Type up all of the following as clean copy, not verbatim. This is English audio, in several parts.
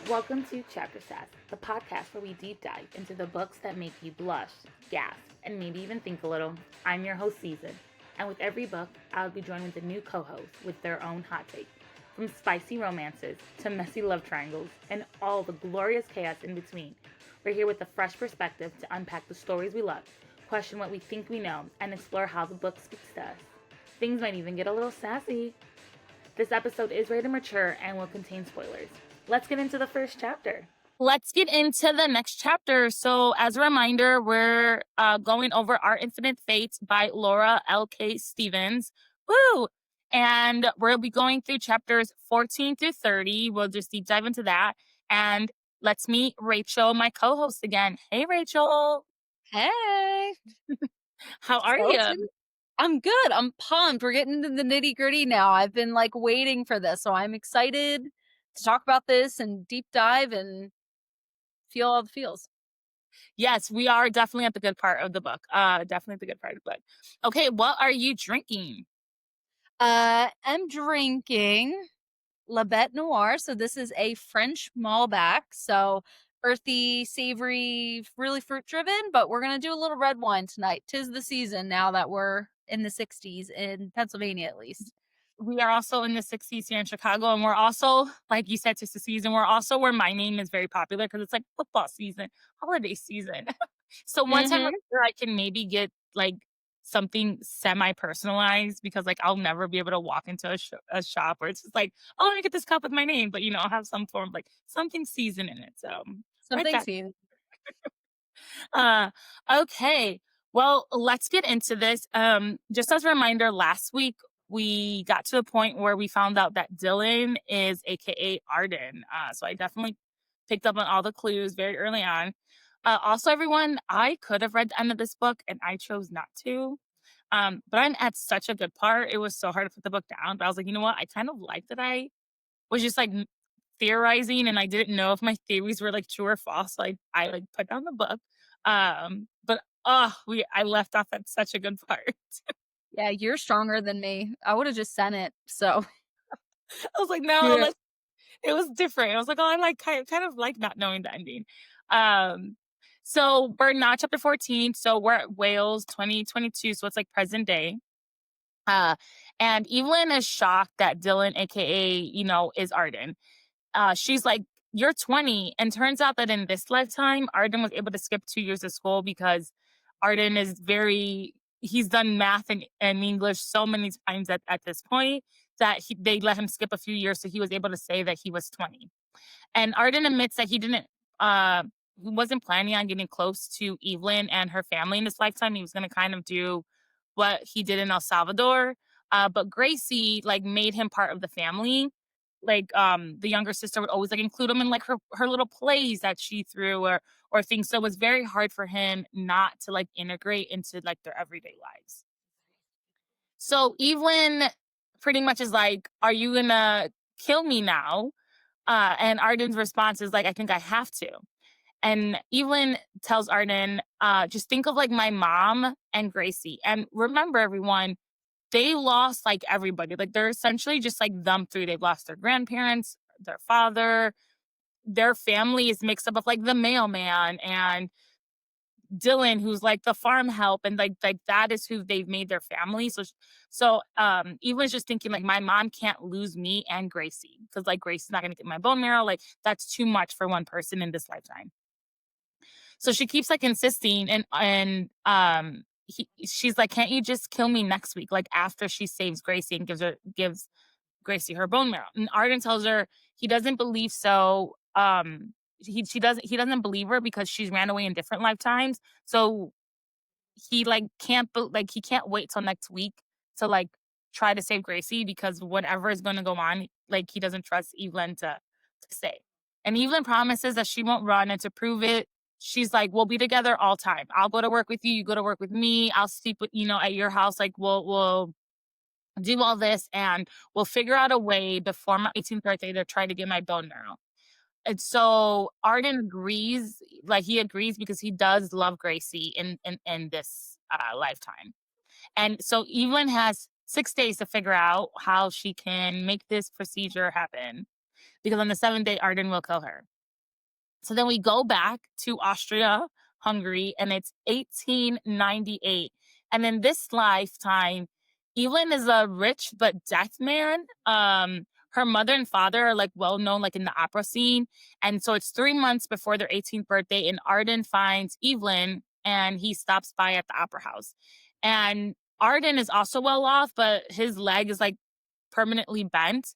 Welcome to Chapter Sass, the podcast where we deep dive into the books that make you blush, gasp, and maybe even think a little. I'm your host, Season, and with every book, I'll be joined with a new co-host with their own hot take. From spicy romances to messy love triangles and all the glorious chaos in between, we're here with a fresh perspective to unpack the stories we love, question what we think we know, and explore how the book speaks to us. Things might even get a little sassy. This episode is rated mature and will contain spoilers. Let's get into the first chapter. Let's get into the next chapter. So as a reminder, we're going over Our Infinite Fate by Laura L.K Stevens. Woo! And we'll be going through chapters 14 through 30. We'll just deep dive into that. And let's meet Rachel, my co-host again. Hey, Rachel. Hey. How are you? I'm good. I'm pumped. We're getting into the nitty gritty now. I've been waiting for this. So I'm excited to talk about this and deep dive and feel all the feels. Yes, we are definitely at the good part of the book. Definitely the good part of the book. Okay, what are you drinking? I'm drinking Bete Noire. So this is a French Malbec. So earthy, savory, really fruit driven, but we're going to do a little red wine tonight. 'Tis the season now that we're in the 60s in Pennsylvania, at least. We are also in the 60s here in Chicago, and we're also, like you said, 'tis the season. We're also where my name is very popular because it's like football season, holiday season. So one time I'm sure I can maybe get something semi-personalized because I'll never be able to walk into a shop where it's just oh, let me get this cup with my name, but I'll have some form of something season in it. So Something season. Okay. Well, let's get into this. Just as a reminder, last week we got to the point where we found out that Dylan is AKA Arden. So I definitely picked up on all the clues very early on. Also, everyone, I could have read the end of this book and I chose not to. But I'm at such a good part. It was so hard to put the book down. But I was like, you know what? I kind of like that I was just theorizing and I didn't know if my theories were true or false. So I put down the book. But I left off at such a good part. Yeah, you're stronger than me. I would have just sent it. So I was like, no, it was different. I was like, oh, I kind of like not knowing the ending. So we're not chapter 14. So we're at Wales 2022. So it's present day. And Evelyn is shocked that Dylan, aka, is Arden. She's like, you're 20. And turns out that in this lifetime, Arden was able to skip 2 years of school because Arden is he's done math and English so many times at this point that they let him skip a few years. So he was able to say that he was 20. And Arden admits that he wasn't planning on getting close to Evelyn and her family in this lifetime. He was going to kind of do what he did in El Salvador. But Gracie made him part of the family. The younger sister would always include him in her little plays that she threw or things. So it was very hard for him not to integrate into their everyday lives. So Evelyn pretty much is are you gonna kill me now? And Arden's response is I think I have to. And Evelyn tells Arden, just think of my mom and Gracie. And remember, everyone, they lost everybody. They're essentially just them three. They've lost their grandparents, their father, their family is mixed up of the mailman and Dylan, who's the farm help, and that is who they've made their family. So Evelyn's just thinking my mom can't lose me and Gracie because Gracie's not gonna get my bone marrow. That's too much for one person in this lifetime. So she keeps insisting and she's can't you just kill me next week? After she saves Gracie and gives Gracie her bone marrow. And Arden tells her he doesn't believe so. He doesn't believe her because she's ran away in different lifetimes. So he can't he can't wait till next week to try to save Gracie because whatever is going to go on, he doesn't trust Evelyn to say. And Evelyn promises that she won't run, and to prove it, she's we'll be together all time. I'll go to work with you. You go to work with me. I'll sleep with, at your house. We'll do all this and we'll figure out a way before my 18th birthday to try to get my bone marrow. And so Arden agrees, he agrees because he does love Gracie in this lifetime. And so Evelyn has 6 days to figure out how she can make this procedure happen because on the seventh day, Arden will kill her. So then we go back to Austria, Hungary, and it's 1898. And in this lifetime, Evelyn is a rich but deaf man. Her mother and father are like well known, like in the opera scene. And so it's 3 months before their 18th birthday, and Arden finds Evelyn and he stops by at the opera house. And Arden is also well off, but his leg is like permanently bent.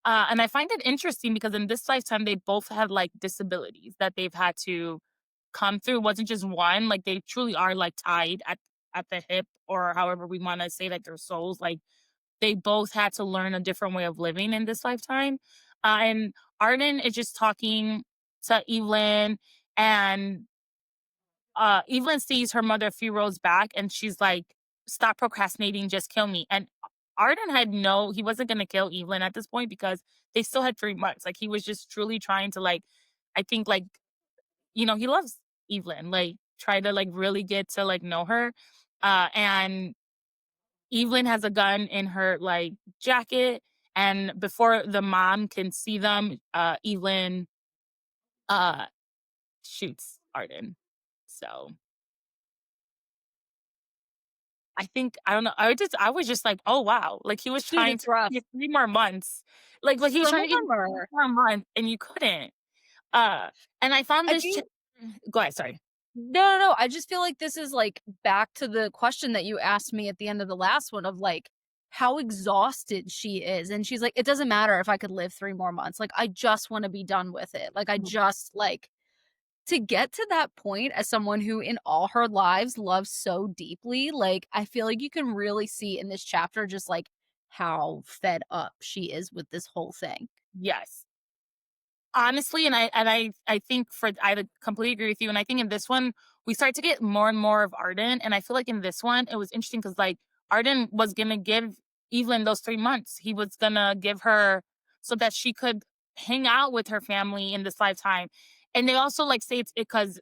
And I find it interesting because in this lifetime, they both had like disabilities that they've had to come through. It wasn't just one, like they truly are like tied at the hip, or however we want to say that their souls, like they both had to learn a different way of living in this lifetime. And Arden is just talking to Evelyn, and Evelyn sees her mother a few rows back and she's like, stop procrastinating, just kill me. And Arden he wasn't going to kill Evelyn at this point because they still had 3 months. Like he was just truly trying to like, I think like, he loves Evelyn, like try to like really get to like know her. And Evelyn has a gun in her like jacket. And before the mom can see them, Evelyn uh, shoots Arden. So I think I don't know. I was just like, "Oh, wow." Like, he was Dude, trying it's to rough. get 3 more months. Like, he was Some trying of to get them 3 are. more months, and you couldn't. And I found I this think go ahead, sorry. no. I just feel like this is like back to the question that you asked me at the end of the last one of like how exhausted she is. And she's like, it doesn't matter if I could live 3 more months. Like, I just want to be done with it. Like, I just like to get to that point as someone who in all her lives loves so deeply. Like, I feel like you can really see in this chapter just like how fed up she is with this whole thing. Yes. Honestly, and I think I completely agree with you, and I think in this one, we start to get more and more of Arden, and I feel like in this one, it was interesting because like, Arden was gonna give Evelyn those 3 months. He was gonna give her so that she could hang out with her family in this lifetime, and they also, like, say it's because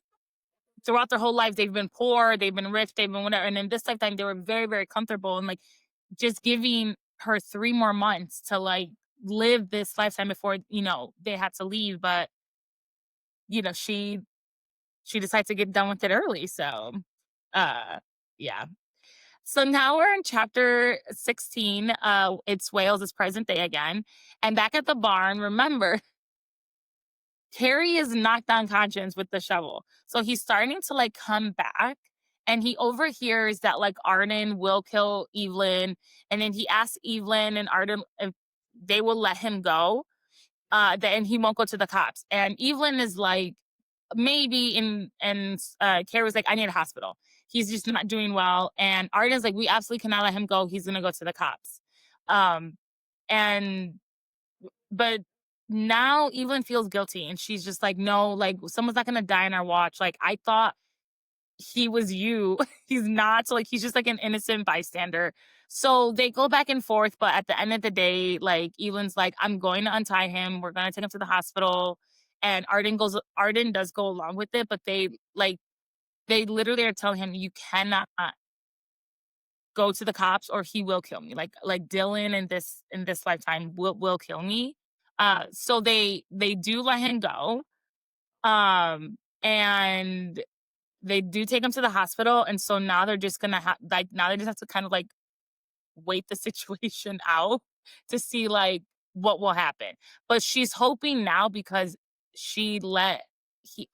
throughout their whole lives, they've been poor, they've been rich, they've been whatever, and in this lifetime, they were very, very comfortable, and, like, just giving her 3 more months to, like, live this lifetime before, they had to leave, but she decides to get done with it early. So, uh, yeah. So now we're in chapter 16. It's Wales is present day again. And back at the barn, remember, Terry is knocked unconscious with the shovel. So he's starting to like come back and he overhears that like Arden will kill Evelyn. And then he asks Evelyn and Arden if they will let him go. Then he won't go to the cops. And Evelyn is like, maybe and Carrie was like, I need a hospital. He's just not doing well. And Arden's like, we absolutely cannot let him go. He's gonna go to the cops. Um and but now Evelyn feels guilty and she's just like, no, like someone's not gonna die on our watch. Like I thought he was you. He's not. So like he's just like an innocent bystander. So they go back and forth, but at the end of the day, like Evelyn's like, I'm going to untie him. We're gonna take him to the hospital. And Arden does go along with it, but they literally are telling him, you cannot go to the cops or he will kill me. Like Dylan in this lifetime will kill me. So they do let him go. And they do take him to the hospital, and so now they're just gonna now they just have to kind of like wait the situation out to see like what will happen. But she's hoping now because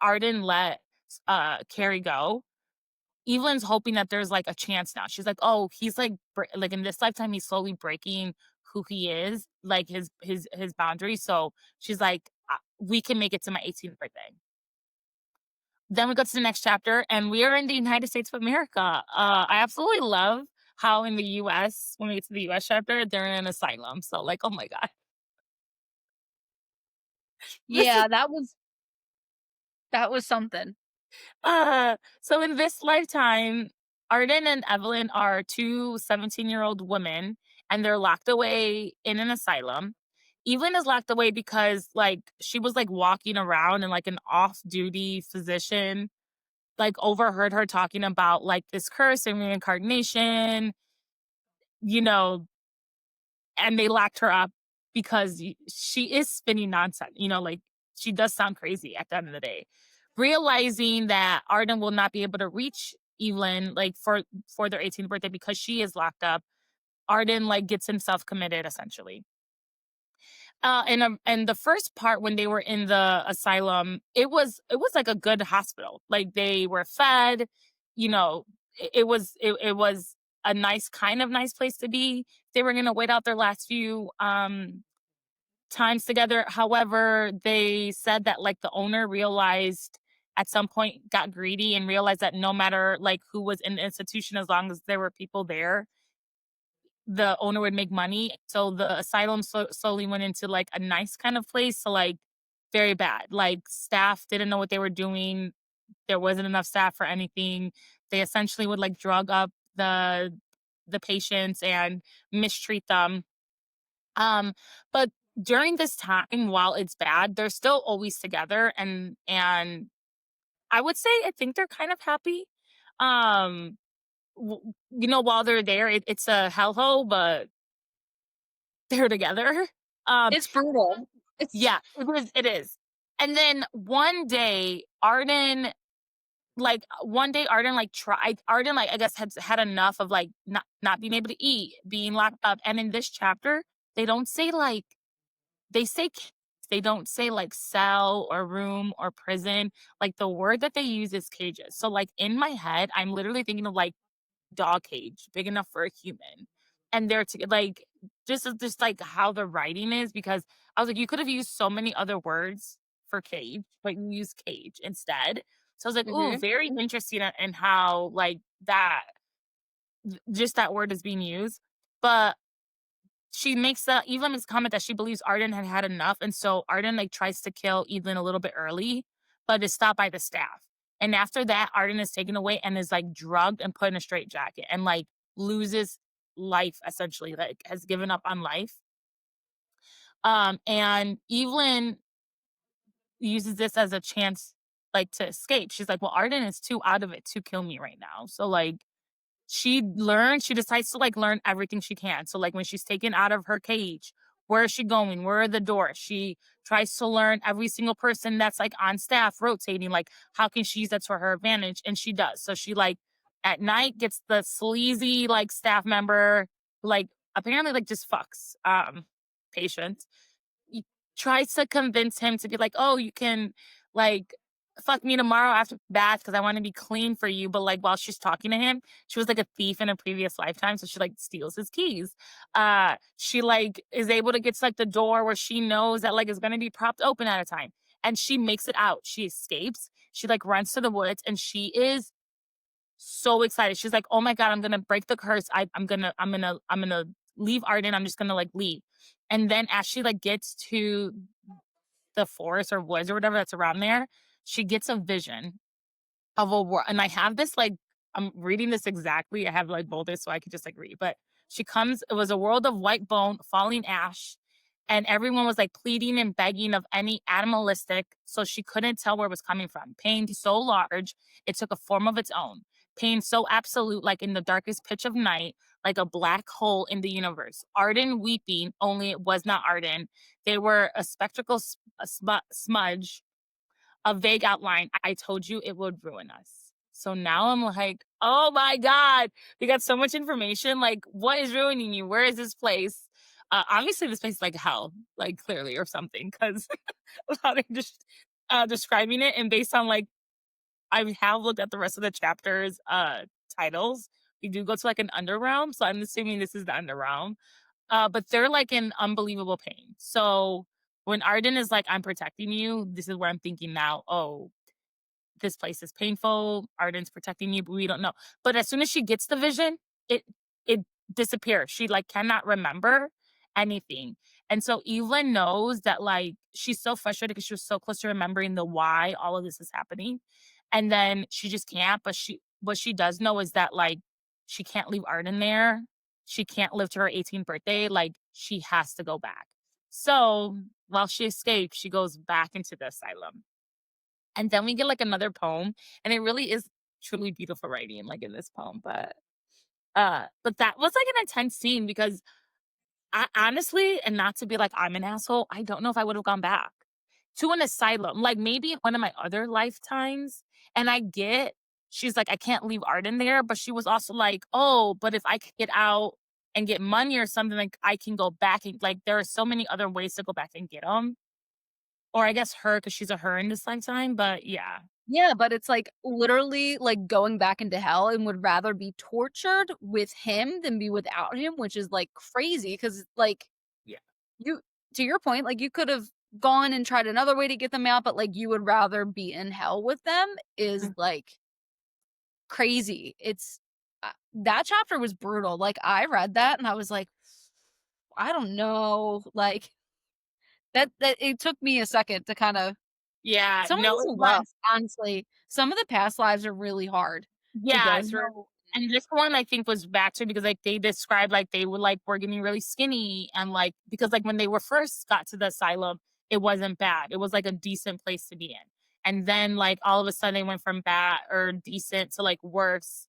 Arden let Carrie go. Evelyn's hoping that there's like a chance now. She's like, oh, he's like in this lifetime, he's slowly breaking who he is, like his boundaries. So she's like, we can make it to my 18th birthday. Then we go to the next chapter, and we are in the United States of America. I absolutely love how in the US, when we get to the US chapter, they're in an asylum. So, like, oh my God. This is Yeah, that was something. so in this lifetime, Arden and Evelyn are two 17-year-old women, and they're locked away in an asylum. Evelyn is locked away because like she was like walking around and like an off-duty physician like overheard her talking about like this curse and reincarnation. you know, and they locked her up because she is spinning nonsense, like she does sound crazy at the end of the day. Realizing that Arden will not be able to reach Evelyn like for their 18th birthday because she is locked up, Arden like gets himself committed essentially. And the first part when they were in the asylum, it was like a good hospital. Like they were fed, you know, it was a nice place to be. They were gonna wait out their last few times together. However, they said that like the owner realized at some point got greedy and realized that no matter like who was in the institution, as long as there were people there, the owner would make money. So the asylum slowly went into like a nice kind of place to like very bad. Like staff didn't know what they were doing. There wasn't enough staff for anything. They essentially would like drug up the patients and mistreat them. Um, but during this time, while it's bad, they're still always together, and I would say I think they're kind of happy. Um, while they're there, it's a hellhole, but they're together. Um, It's brutal. It's yeah, it is. And then one day Arden like tried Arden like I guess had enough of like not being able to eat, being locked up. And in this chapter, they don't say like they say they don't say like cell or room or prison. Like the word that they use is cages. So like in my head, I'm literally thinking of like dog cage, big enough for a human. And they're like just like how the writing is, because I was like, you could have used so many other words for cage, but you use cage instead. So I was like, ooh, Mhm. very interesting in how like that just that word is being used. But Evelyn makes a comment that she believes Arden had had enough, and so Arden like tries to kill Evelyn a little bit early, but is stopped by the staff. And after that, Arden is taken away and is like drugged and put in a straitjacket and like loses life essentially, like has given up on life. And Evelyn uses this as a chance like to escape. She's like, well, Arden is too out of it to kill me right now. So like she decides to like learn everything she can. So like when she's taken out of her cage, where is she going? Where are the doors? She tries to learn every single person that's like on staff rotating, like how can she use that to her advantage? And she does. So she like at night gets the sleazy like staff member, like apparently like just fucks patients, y- tries to convince him to be like, "Oh, you can like fuck me tomorrow after bath because I want to be clean for you." But like while she's talking to him, she was like a thief in a previous lifetime, so she like steals his keys. She like is able to get to like the door where she knows that like is gonna be propped open at a time, and she makes it out. She escapes. She like runs to the woods, and she is so excited. She's like, "Oh my god, I'm gonna break the curse. I'm gonna leave Arden. I'm just gonna like leave." And then as she like gets to the forest or woods or whatever that's around there, she gets a vision of a world. And I have this like I'm reading this exactly. I have like bolded so I could just like read. But it was a world of white bone, falling ash, and everyone was like pleading and begging of any animalistic, so she couldn't tell where it was coming from. Pain so large, it took a form of its own. Pain so absolute, like in the darkest pitch of night, like a black hole in the universe. Arden weeping, only it was not Arden. They were a spectacle, smudge, a vague outline. I told you it would ruin us. So now I'm like, oh my God, we got so much information. Like, what is ruining you? Where is this place? Obviously, this place is like hell, like clearly, or something, because how they're just describing it. And based on like, I have looked at the rest of the chapters titles. We do go to like an underrealm. So I'm assuming this is the underrealm. But they're like in unbelievable pain. So when Arden is like, I'm protecting you, this is where I'm thinking now, oh, this place is painful. Arden's protecting you, but we don't know. But as soon as she gets the vision, it it disappears. She like cannot remember anything. And so Evelyn knows that like she's so frustrated because she was so close to remembering the why all of this is happening. And then she just can't. But she what she does know is that like she can't leave Arden there. She can't live to her 18th birthday. Like she has to go back. So while she escapes, she goes back into the asylum. And then we get like another poem, and it really is truly beautiful writing, like in this poem. But But that was like an intense scene because I honestly, and not to be like I'm an asshole, I don't know if I would have gone back to an asylum. Like maybe in one of my other lifetimes. And I get she's like, I can't leave Arden there, but she was also like, oh, but if I could get out and get money or something, like I can go back and like there are so many other ways to go back and get them. Or I guess her because she's a her in this lifetime. But yeah, Yeah, but it's, like, literally, like, going back into hell and would rather be tortured with him than be without him, which is, like, crazy because like, yeah, you to your point, like, you could've gone and tried another way to get them out, but, like, you would rather be in hell with them is, mm, like, crazy. It's that chapter was brutal, like, I read that and I was like, "I don't know," like, that it took me a second to kinda yeah. some of No, these it are rough, was. honestly. Some of the past lives are really hard to Yeah, go through. no, and this one I think was back to because, like, they described, like, they were, like, were getting really skinny and, like because, like, when they were first got to the asylum, it wasn't bad. It was, like, a decent place to be in. And then, like, all of a sudden, they went from bad or decent to, like, worse.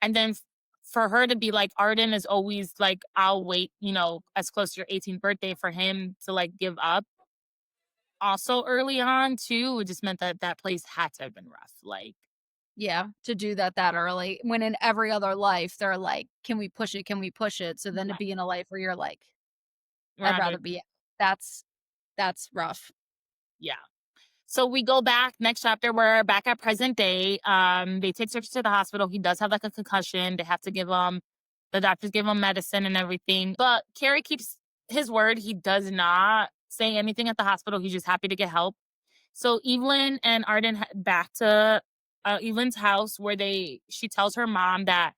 And then for her to be like, Arden is always like, "I'll wait," as close to your 18th birthday for him to, like, give up. Also early on too, it just meant that that place had to have been rough, like Yeah, to do that early, when in every other life, they're like, "Can we push it? Can we push it?" So then to yeah, be in a life where you're like, "I'd rather rather be," that's that's rough. yeah. So we go back next chapter. We're back at present day. They take Serge to the hospital. He does have like a concussion. They have to give him the doctors give him medicine and everything. But Carrie keeps his word. He does not say anything at the hospital. He's just happy to get help. So Evelyn and Arden head back to Evelyn's house where she tells her mom that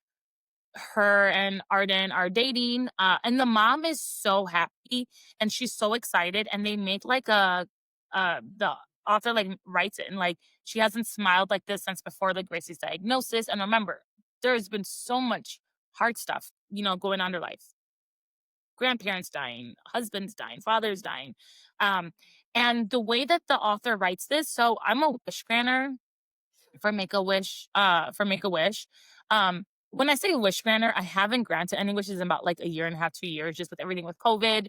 her and Arden are dating. And the mom is so happy and she's so excited. And they make like the author like writes it and like she hasn't smiled like this since before like Gracie's diagnosis. And remember, there's been so much hard stuff, going on in her life. Grandparents dying, husbands dying, fathers dying. Um, and the way that the author writes this, so I'm a wish granter for Make a Wish. When I say wish granter, I haven't granted any wishes in about like a year and a half, 2 years, just with everything with COVID.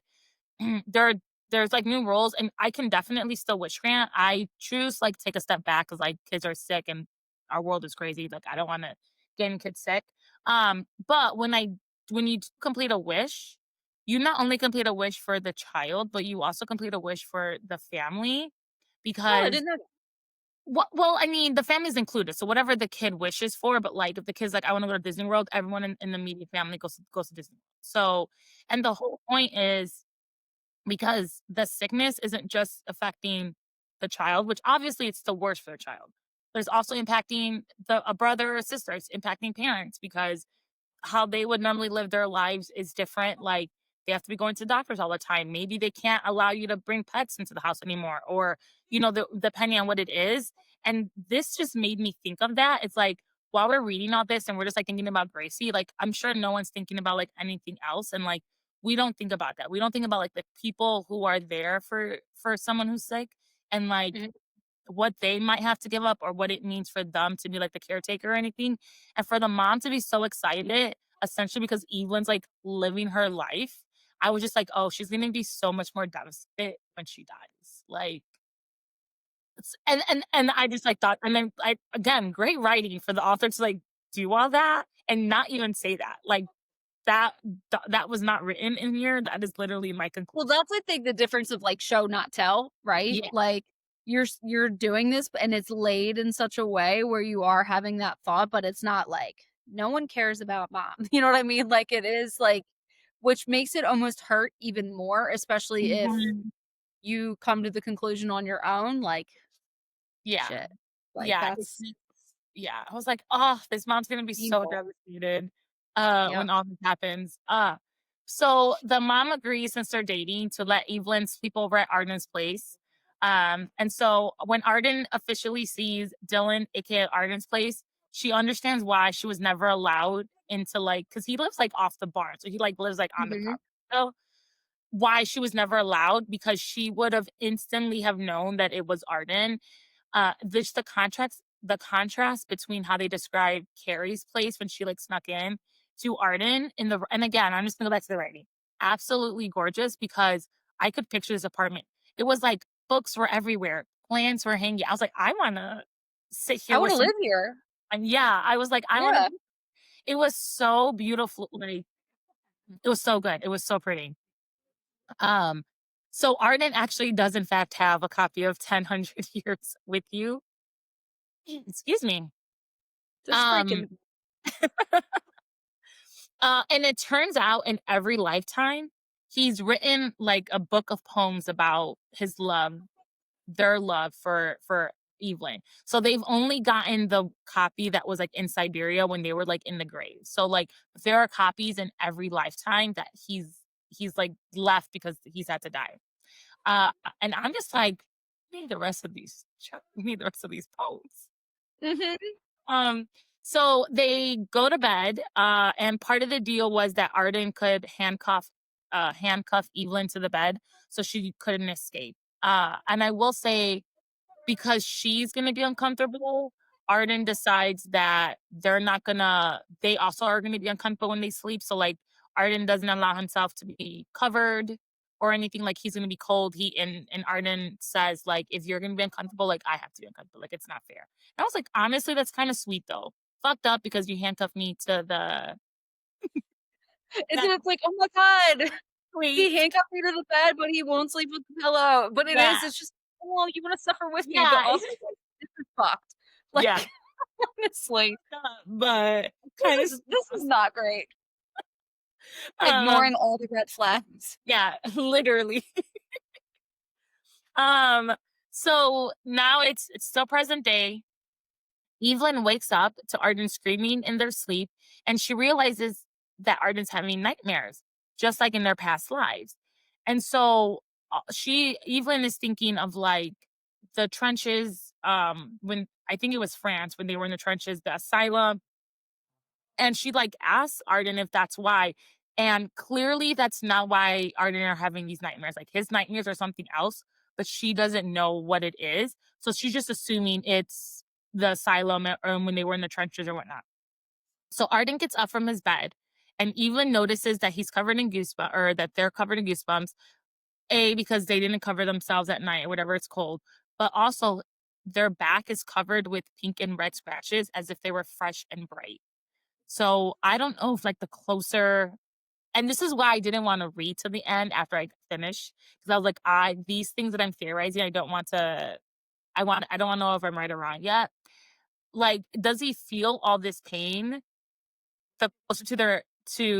there there's like new rules and I can definitely still wish grant. I choose like take a step back because like kids are sick and our world is crazy. Like I don't want to get any kids sick. But when you complete a wish, you not only complete a wish for the child, but you also complete a wish for the family Oh, I because didn't know well, I mean, the family's included, so whatever the kid wishes for, but, like, if the kid's like, "I wanna go to Disney World," everyone in the immediate family goes to Disney. So and the whole point is because the sickness isn't just affecting the child, which obviously it's the worst for the child, but it's also impacting a brother or sister, it's impacting parents because how they would normally live their lives is different. Like they have to be going to doctors all the time. Maybe they can't allow you to bring pets into the house anymore, or depending on what it is. And this just made me think of that. It's like while we're reading all this and we're just like thinking about Gracie, like I'm sure no one's thinking about like anything else, and like we don't think about that. We don't think about like the people who are there for someone who's sick, and like Mhm. what they might have to give up or what it means for them to be like the caretaker or anything. And for the mom to be so excited, essentially because Evelyn's like living her life, I was just like, oh, she's gonna be so much more devastated when she dies. Like and I just like thought, and then I again, great writing for the author to like do all that and not even say that. Like that that was not written in here. That is literally my Well, conclusion. that's, I think, the difference of, like, show not tell, right? Yeah. Like, you're doing this and it's laid in such a way where you are having that thought, but it's not like, "No one cares about mom." You know what I mean? Like, it is, like which makes it almost hurt even more, especially if Mhm. you come to the conclusion on your own, like, Yeah. shit. Like, Yeah, that's yeah, I was like, "Oh, this mom's gonna be so painful. devastated, Yep. when all this happens." So the mom agrees since they're dating to let Evelyn sleep over at Arden's place. And so when Arden officially sees Dylan, aka Arden's place, she understands why she was never allowed into like because he lives like off the barn, so he like lives like on the Mhm. property. So why she was never allowed because she would have instantly have known that it was Arden. The contracts the contrast between how they describe Carrie's place when she like snuck in to Arden in the and again, I'm just gonna go back to the writing. Absolutely gorgeous because I could picture this apartment. It was like books were everywhere, plants were hanging. I was like, I wanna sit I here with wanna some live here. and yeah, I was like, I wanna Yeah. it was so beautiful. Like, it was so good. It was so pretty. Um, so Arden actually does in fact have a copy of 1000 Years with You. Excuse me. Just Um, freaking and it turns out in every lifetime, he's written like a book of poems about his love, their love for Evelyn. So they've only gotten the copy that was like in Siberia when they were like in the grave. So like there are copies in every lifetime that he's like left because he's had to die. Uh, and I'm just like, we need the rest of these. We need the rest of these poems. Mhm. Um, so they go to bed, and part of the deal was that Arden could handcuff Evelyn to the bed so she couldn't escape. And I will say because she's gonna be uncomfortable, Arden decides that they also are gonna be uncomfortable when they sleep. So like Arden doesn't allow himself to be covered or anything, like he's gonna be cold. And Arden says, like, if you're gonna be uncomfortable, like I have to be uncomfortable. Like it's not fair. And I was like, honestly, that's kind of sweet though. Fucked up because you handcuffed me to the Isn't that it like, "Oh my god, sweet. he handcuffed me to the bed, but he won't sleep with the pillow." But Yeah. it's just, "Oh, you wanna suffer with me," but Yeah. also, like, this is fucked. Yeah. Like, honestly, But kind of this is not great. um Ignoring all the red flags. yeah, literally. Um, so now it's still present day. Evelyn wakes up to Arden screaming in their sleep, and she realizes that Arden's having nightmares, just like in their past lives. And so Evelyn is thinking of like the trenches, when I think it was France when they were in the trenches, the asylum, and she like asks Arden if that's why. And clearly that's not why Arden are having these nightmares. Like his nightmares are something else, but she doesn't know what it is. So she's just assuming it's the asylum or when they were in the trenches or whatnot. So Arden gets up from his bed and Evelyn notices that he's covered in goosebumps or that they're covered in goosebumps. A, because they didn't cover themselves at night or whatever it's cold, but also their back is covered with pink and red scratches as if they were fresh and bright. So I don't know if like the closer and this is why I didn't want to read to the end after I finished because I was like, I these things that I'm theorizing, I don't want to know if I'm right or wrong yet. Like, does he feel all this pain the closer to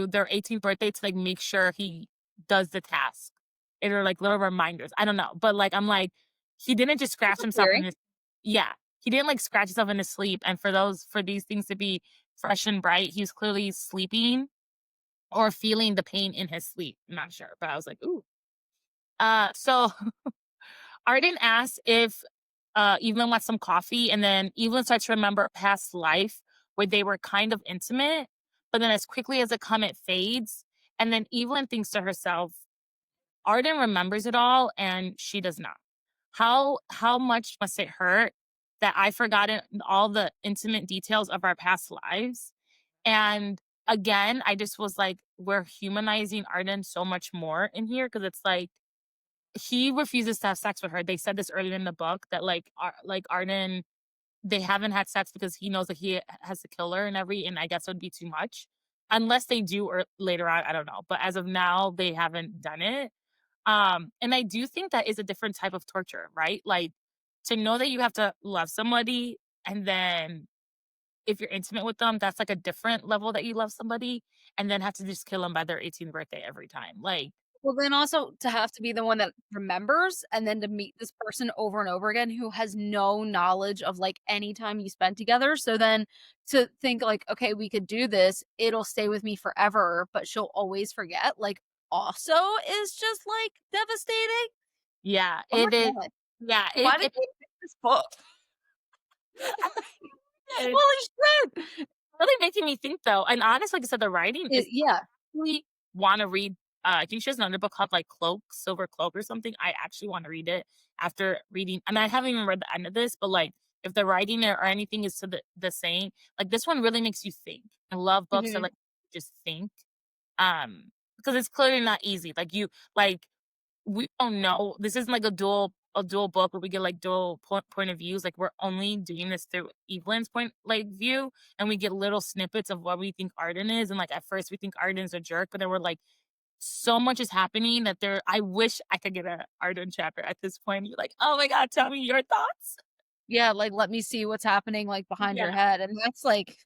their 18th birthday to like make sure he does the task? It are like little reminders. I don't know. But like I'm like, he didn't just That's scratch a himself in theory. his yeah. He didn't like scratch himself in his sleep. And for these things to be fresh and bright, he's clearly sleeping or feeling the pain in his sleep. I'm not sure, but I was like, ooh. So Arden asks if Evelyn wants some coffee, and then Evelyn starts to remember a past life where they were kind of intimate, but then as quickly as it fades, and then Evelyn thinks to herself, Arden remembers it all, and she does not. How much must it hurt that I've forgotten all the intimate details of our past lives? And again, I just was like, we're humanizing Arden so much more in here because it's like he refuses to have sex with her. They said this earlier in the book that like Arden, they haven't had sex because he knows that he has to kill her and I guess it would be too much. Unless they do or later on, I don't know. But as of now, they haven't done it. And I do think that is a different type of torture, right? Like to know that you have to love somebody and then if you're intimate with them, that's like a different level that you love somebody and then have to just kill them by their 18th birthday every time. Like, Well, then also to have to be the one that remembers and then to meet this person over and over again who has no knowledge of, like, any time you spent together, so then to think, like, "Okay, we could do this, it'll stay with me forever, but she'll always forget," like, also is just, like, devastating. yeah, Oh my it is. god. Yeah, Why did they pick this book? it's Holy shit! really making me think though. And honestly, like I said, the writing is Yeah. really want to read. I think she has another book called like Cloak, Silver Cloak or something. I actually want to read it after reading, and I haven't even read the end of this, but like if the writing or anything is to the same, like this one really makes you think. I love books that Mhm. like just think. Because it's clearly not easy. Like we don't know. This isn't like a dual book where we get like dual point of views. Like we're only doing this through Evelyn's point like view, and we get little snippets of what we think Arden is. And like at first we think Arden's a jerk, but then we're like, so much is happening that there. I wish I could get a Arden chapter at this point. You're like, oh my god, tell me your thoughts. Yeah, like, let me see what's happening, like, behind Yeah, your head, and that's, like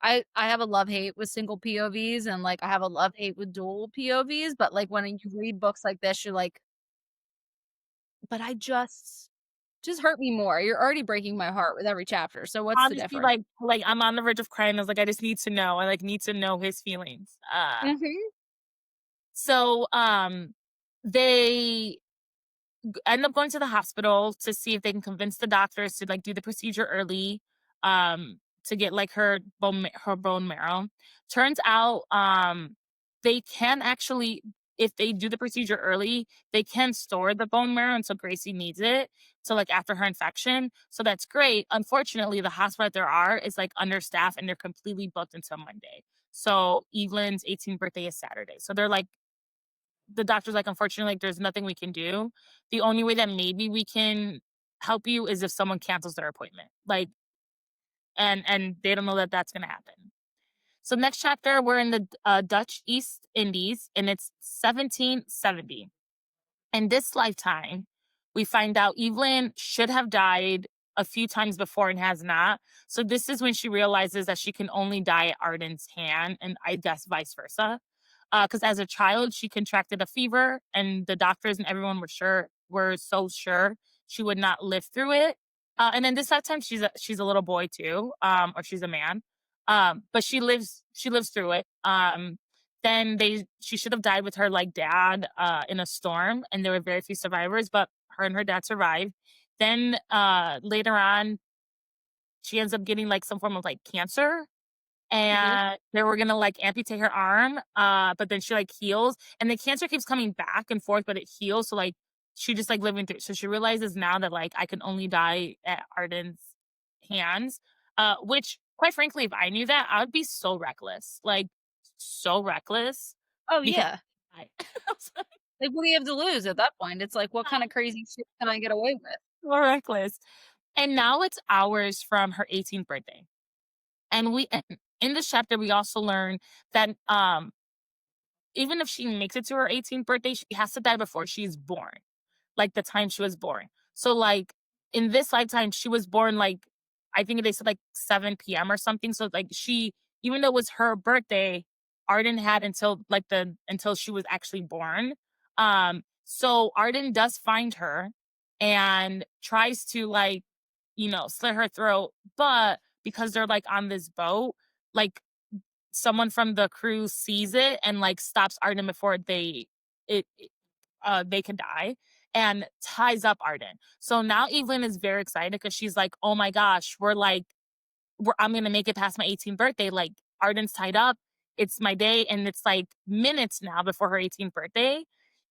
I have a love-hate with single POVs, and, like, I have a love-hate with dual POVs, but, like, when you read books like this, you're like, "But I just hurt me more. You're already breaking my heart with every chapter, so what's the honestly, difference?" like I'm on the verge of crying. I was like, I just need to know. I like need to know his feelings. Mhm, So they end up going to the hospital to see if they can convince the doctors to like do the procedure early, to get like her bone marrow. Turns out they can actually, if they do the procedure early, they can store the bone marrow until Gracie needs it, so like after her infection, so that's great. Unfortunately, the hospital that there are is like understaffed and they're completely booked until Monday. So Evelyn's 18th birthday is Saturday, so they're like, the doctor's like, unfortunately, like, there's nothing we can do. The only way that maybe we can help you is if someone cancels their appointment. Like, and they don't know that that's gonna happen. So next chapter, we're in the Dutch East Indies, and it's 1770. In this lifetime, we find out Evelyn should have died a few times before and has not. So this is when she realizes that she can only die at Arden's hand, and I guess vice versa. Because as a child, she contracted a fever, and the doctors and everyone were so sure she would not live through it. And then this lifetime, she's a little boy too, or she's a man. But she lives through it. Then she should have died with her like dad in a storm, and there were very few survivors, but her and her dad survived. Then later on, she ends up getting like some form of like cancer, mhm. and they were gonna like amputate her arm, but then she like heals, and the cancer keeps coming back and forth, but it heals. So like she just like living through. So she realizes now that like I can only die at Arden's hands. Which quite frankly, if I knew that, I would be so reckless, like so reckless Oh, because yeah. I was like, Like, what do you have to lose at that point? It's like, what kinda crazy shit can I get away with? so reckless. And now it's hours from her 18th birthday, and in this chapter we also learn that even if she makes it to her 18th birthday, she has to die before she's born, like the time she was born. So, like, in this lifetime, she was born like, I think they said like 7 p.m. or something. So, like, even though it was her birthday, Arden had until she was actually born. So Arden does find her and tries to like, slit her throat, but because they're like on this boat, like someone from the crew sees it and like stops Arden before they can die, and ties up Arden. So now Evelyn is very excited because she's like, "Oh my gosh, I'm gonna make it past my 18th birthday. Like Arden's tied up. It's my day, and it's like minutes now before her 18th birthday."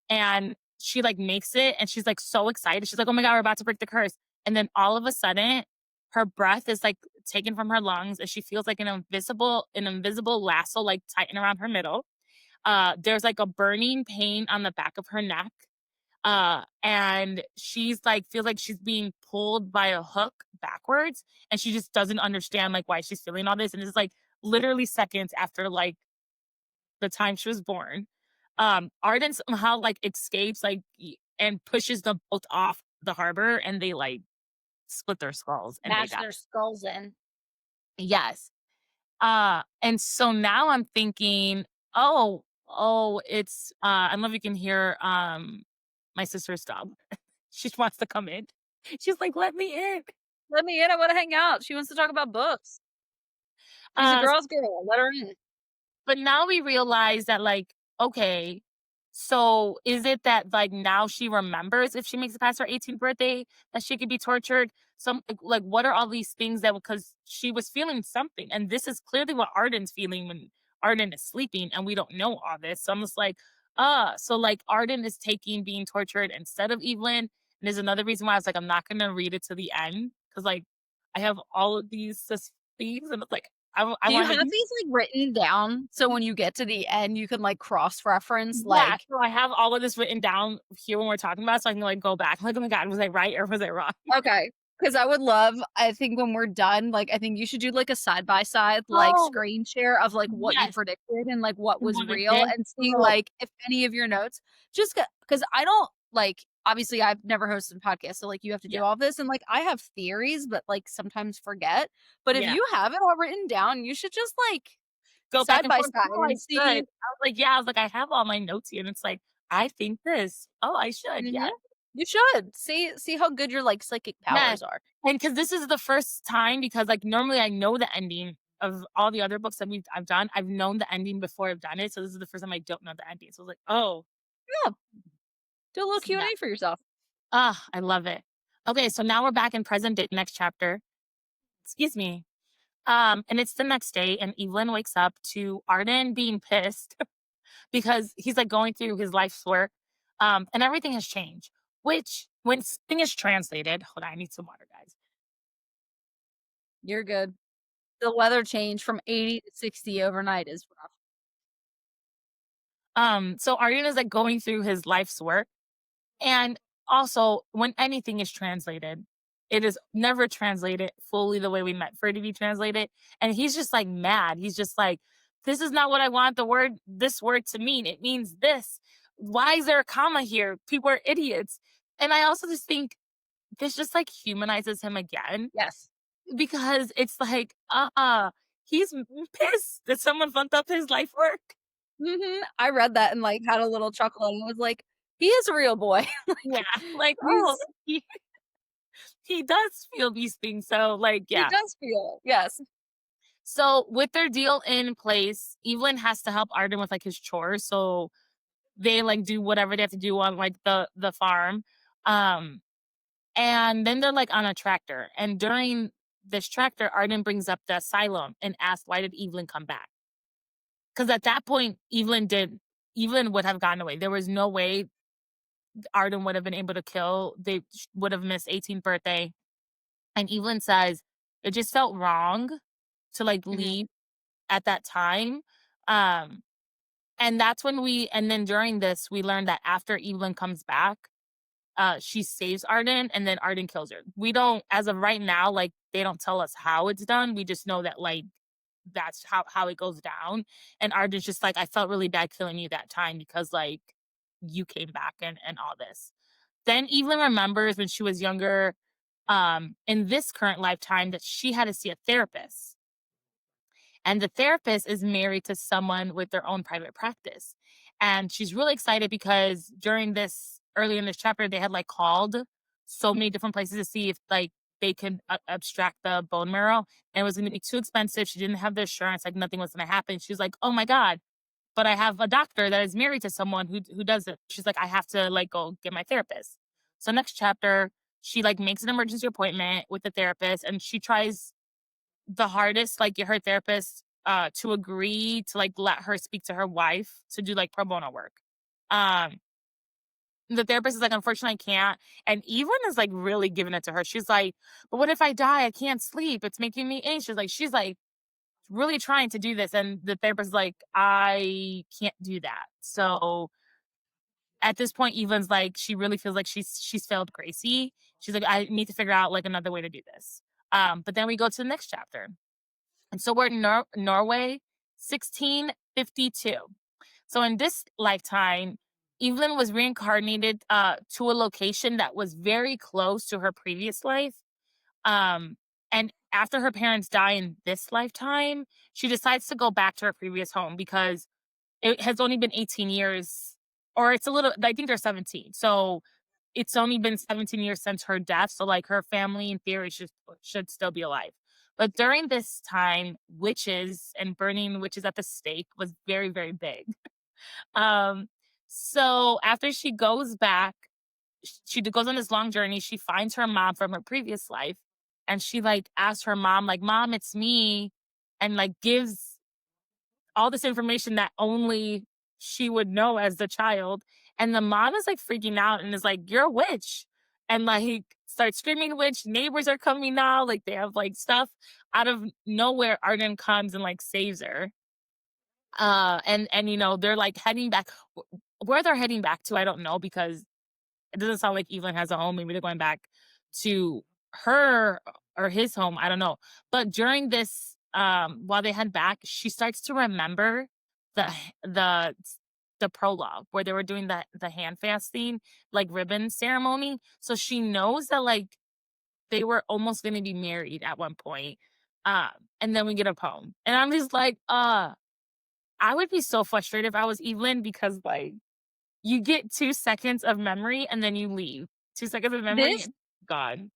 And she like makes it, and she's like so excited. She's like, "Oh my god, we're about to break the curse!" And then all of a sudden, her breath is like taken from her lungs, and she feels like an invisible lasso like tighten around her middle. There's like a burning pain on the back of her neck. And she's like feels like she's being pulled by a hook backwards, and she just doesn't understand like why she's feeling all this. And it's like literally seconds after like the time she was born. Arden somehow like escapes like and pushes them both off the harbor, and they like split their skulls and they Smash die. their skulls in. Yes. And so now I'm thinking, oh, it's I don't know if you can hear my sister's dog. She wants to come in. She's like, let me in. "Let me in, I wanna hang out." She wants to talk about books. She's a Uh girl's girl, let her in. But now we realize that, like, okay, so is it that, like, now she remembers if she makes it past her 18th birthday that she could be tortured? Some like, what are all these things that because she was feeling something, and this is clearly what Arden's feeling when Arden is sleeping, and we don't know all this. So I'm just like, so like Arden is taking being tortured instead of Evelyn. And there's another reason why I was like, I'm not gonna read it to the end because like I have all of these, and it's like I Do you want to have make these, like, written down so when you get to the end, you can, like, cross-reference, yeah. like So I have all of this written down here when we're talking about, it, so I can like go back. I'm like, oh my god, was I right or was I wrong? okay, because I think when we're done, like, I think you should do, like, a side-by-side, like, Oh screen share of, like, what you yes, predicted and, like, what and was what I real did. and see, Oh like, if any of your notes just because I don't like, obviously, I've never hosted a podcast, so, like, you have to yeah, do all this, and, like, I have theories, but, like, sometimes forget, but if yeah. you have it all written down, you should just, like, Go back side and by forth. side Oh, I and should. I see was like, yeah. I was like, I have all my notes here, and it's like I think this. Oh, I should. Mhm. Yeah. You should. See how good your, like, psychic Yes. powers are. And because this is the first time because, like, normally I know the ending of all the other books that I've done. I've known the ending before I've done it, so this is the first time I don't know the ending. So I was like, "Oh." Yeah, do a little So yeah. Q&A for yourself. Ah, I love it. Okay, so now we're back in present day, next chapter. Excuse me. And it's the next day, and Evelyn wakes up to Arden being pissed because he's, like, going through his life's work, and everything has changed, which when thing is translated hold on, I need some water, guys. You're good. The weather change from 80 to 60 overnight is rough. So Arden is, like, going through his life's work, and also, when anything is translated, it is never translated fully the way we meant for it to be translated, and he's just, like, mad. He's just like, "This is not what I want this word to mean. It means this. Why is there a comma here? People are idiots." And I also just think this just, like, humanizes him again Yes. because it's like, he's pissed that someone fucked up his life work. Mhm. I read that and, like, had a little chuckle and was like, "He is a real boy." Yeah, Like, like, oh, he's he he does feel these things, so, like, he yeah. does feel it. Yes. So, with their deal in place, Evelyn has to help Arden with, like, his chores, so they, like, do whatever they have to do on, like, the farm, um, and then they're, like, on a tractor, and during this tractor, Arden brings up the asylum and asks, "Why did Evelyn come back?" Because at that point, Evelyn would have gotten away. There was no way Arden would have been able to kill. They would have missed 18th birthday. And Evelyn says, "It just felt wrong to, like, Mhm. leave at that time." Um, and that's when and then during this, we learned that after Evelyn comes back, she saves Arden and then Arden kills her. We don't, as of right now, like, they don't tell us how it's done. We just know that, like, that's how it goes down. And Arden's just like, I felt really bad killing you that time because, like, you came back and all this. Then Evelyn remembers when she was younger, in this current lifetime, that she had to see a therapist. And the therapist is married to someone with their own private practice. And she's really excited because during this early in this chapter, they had, like, called so many different places to see if, like, they could abstract the bone marrow, and it was going to be too expensive. She didn't have the insurance, like, nothing was going to happen. She's like, oh my God, but I have a doctor that is married to someone who does it. She's like, I have to, like, go get my therapist. So next chapter, she, like, makes an emergency appointment with the therapist, and she tries the hardest, like, get her therapist, to agree to, like, let her speak to her wife to do, like, pro bono work. Um, the therapist is like, "Unfortunately, I can't," and Evelyn is, like, really giving it to her. She's like, "But what if I die? I can't sleep. It's making me anxious." Like, she's, like, really trying to do this, and the therapist is like, "I can't do that." So, at this point, Evelyn's like, she really feels like she's failed Gracie. She's like, "I need to figure out, like, another way to do this." But then we go to the next chapter. And so we're in Norway, 1652. So in this lifetime, Evelyn was reincarnated to a location that was very close to her previous life. Um, and after her parents die in this lifetime, she decides to go back to her previous home because it has only been 18 years, or it's a little, I think they're 17. So it's only been 17 years since her death, so, like, her family in theory should still be alive. But during this time, witches and burning witches at the stake was very, very big. Um, so after she goes back, she goes on this long journey, she finds her mom from her previous life, and she, like, asks her mom, like, "Mom, it's me," and, like, gives all this information that only she would know as the child, and the mom is, like, freaking out and is like, "You're a witch." and like start screaming, which neighbors are coming now. Like they have like stuff out of nowhere. Arden comes and like saves her. And you know, they're like heading back. Where they're heading back to, I don't know, because it doesn't sound like Evelyn has a home. Maybe they're going back to her or his home. I don't know. But during this, while they head back, she starts to remember the the the prologue where they were doing the hand fasting, like ribbon ceremony. So she knows that like they were almost going to be married at one point. Um, and then we get a poem, and I'm just like, I would be so frustrated if I was Evelyn because like you get 2 seconds of memory and then you leave. 2 seconds of memory This and gone.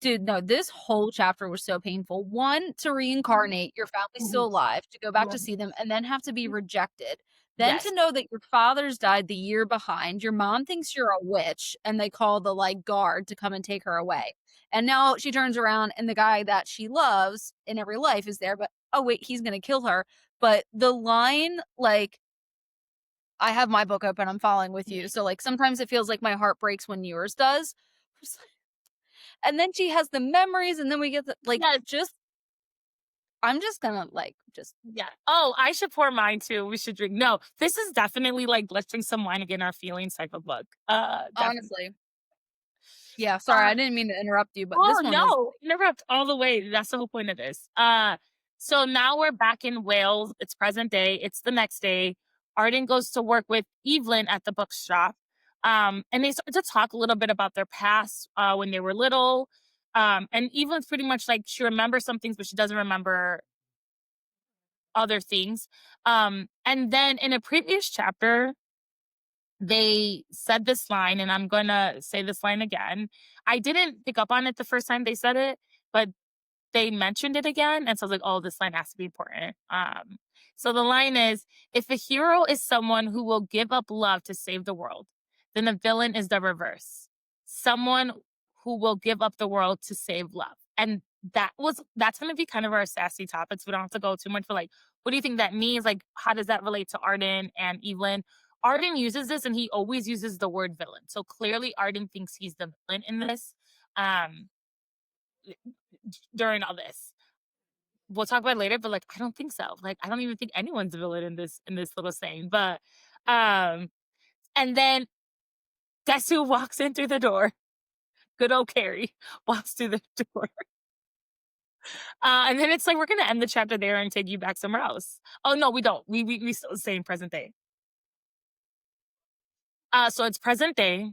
Dude, no, this whole chapter was so painful. One, to reincarnate, your family's still Mhm. alive, to go back Yeah. to see them, and then have to be rejected. Then to Yes. know that your father's died the year behind, your mom thinks you're a witch, and they call the, like, guard to come and take her away. And now she turns around and the guy that she loves in every life is there, but, oh, wait, he's gonna kill her. But the line, like, I have my book open, I'm following with you, so, like, sometimes it feels like my heart breaks when yours does. And then she has the memories, and then we get the like, Yes. just I'm just gonna, like, just Yeah. Oh, I should pour mine too. We should drink. No, this is definitely like let's drink some wine and get in our feelings type of book. Definitely. honestly. Yeah, sorry, Uh, I didn't mean to interrupt you, but oh this one is no, interrupt all the way. That's the whole point of this. So now we're back in Wales. It's present day. It's the next day. Arden goes to work with Evelyn at the bookshop. And they start to talk a little bit about their past when they were little. And Evelyn's pretty much like she remembers some things, but she doesn't remember other things. And then in a previous chapter, they said this line, and I'm gonna say this line again. I didn't pick up on it the first time they said it, but they mentioned it again, and so I was like, "Oh, this line has to be important." So the line is, "If a hero is someone who will give up love to save the world, then a villain is the reverse. Someone who will give up the world to save love." And that's gonna be kind of our sassy topics. We don't have to go too much, but like, what do you think that means? Like, how does that relate to Arden and Evelyn? Arden uses this, and he always uses the word villain. So clearly, Arden thinks he's the villain in this. Um, during all this. We'll talk about it later, but, like, I don't think so. Like, I don't even think anyone's a villain in this little saying, but, um and then guess who walks in through the door? Good old Carrie walks through the door. And then it's like, we're gonna end the chapter there and take you back somewhere else. Oh, no, we don't. We still stay in present day. So it's present day,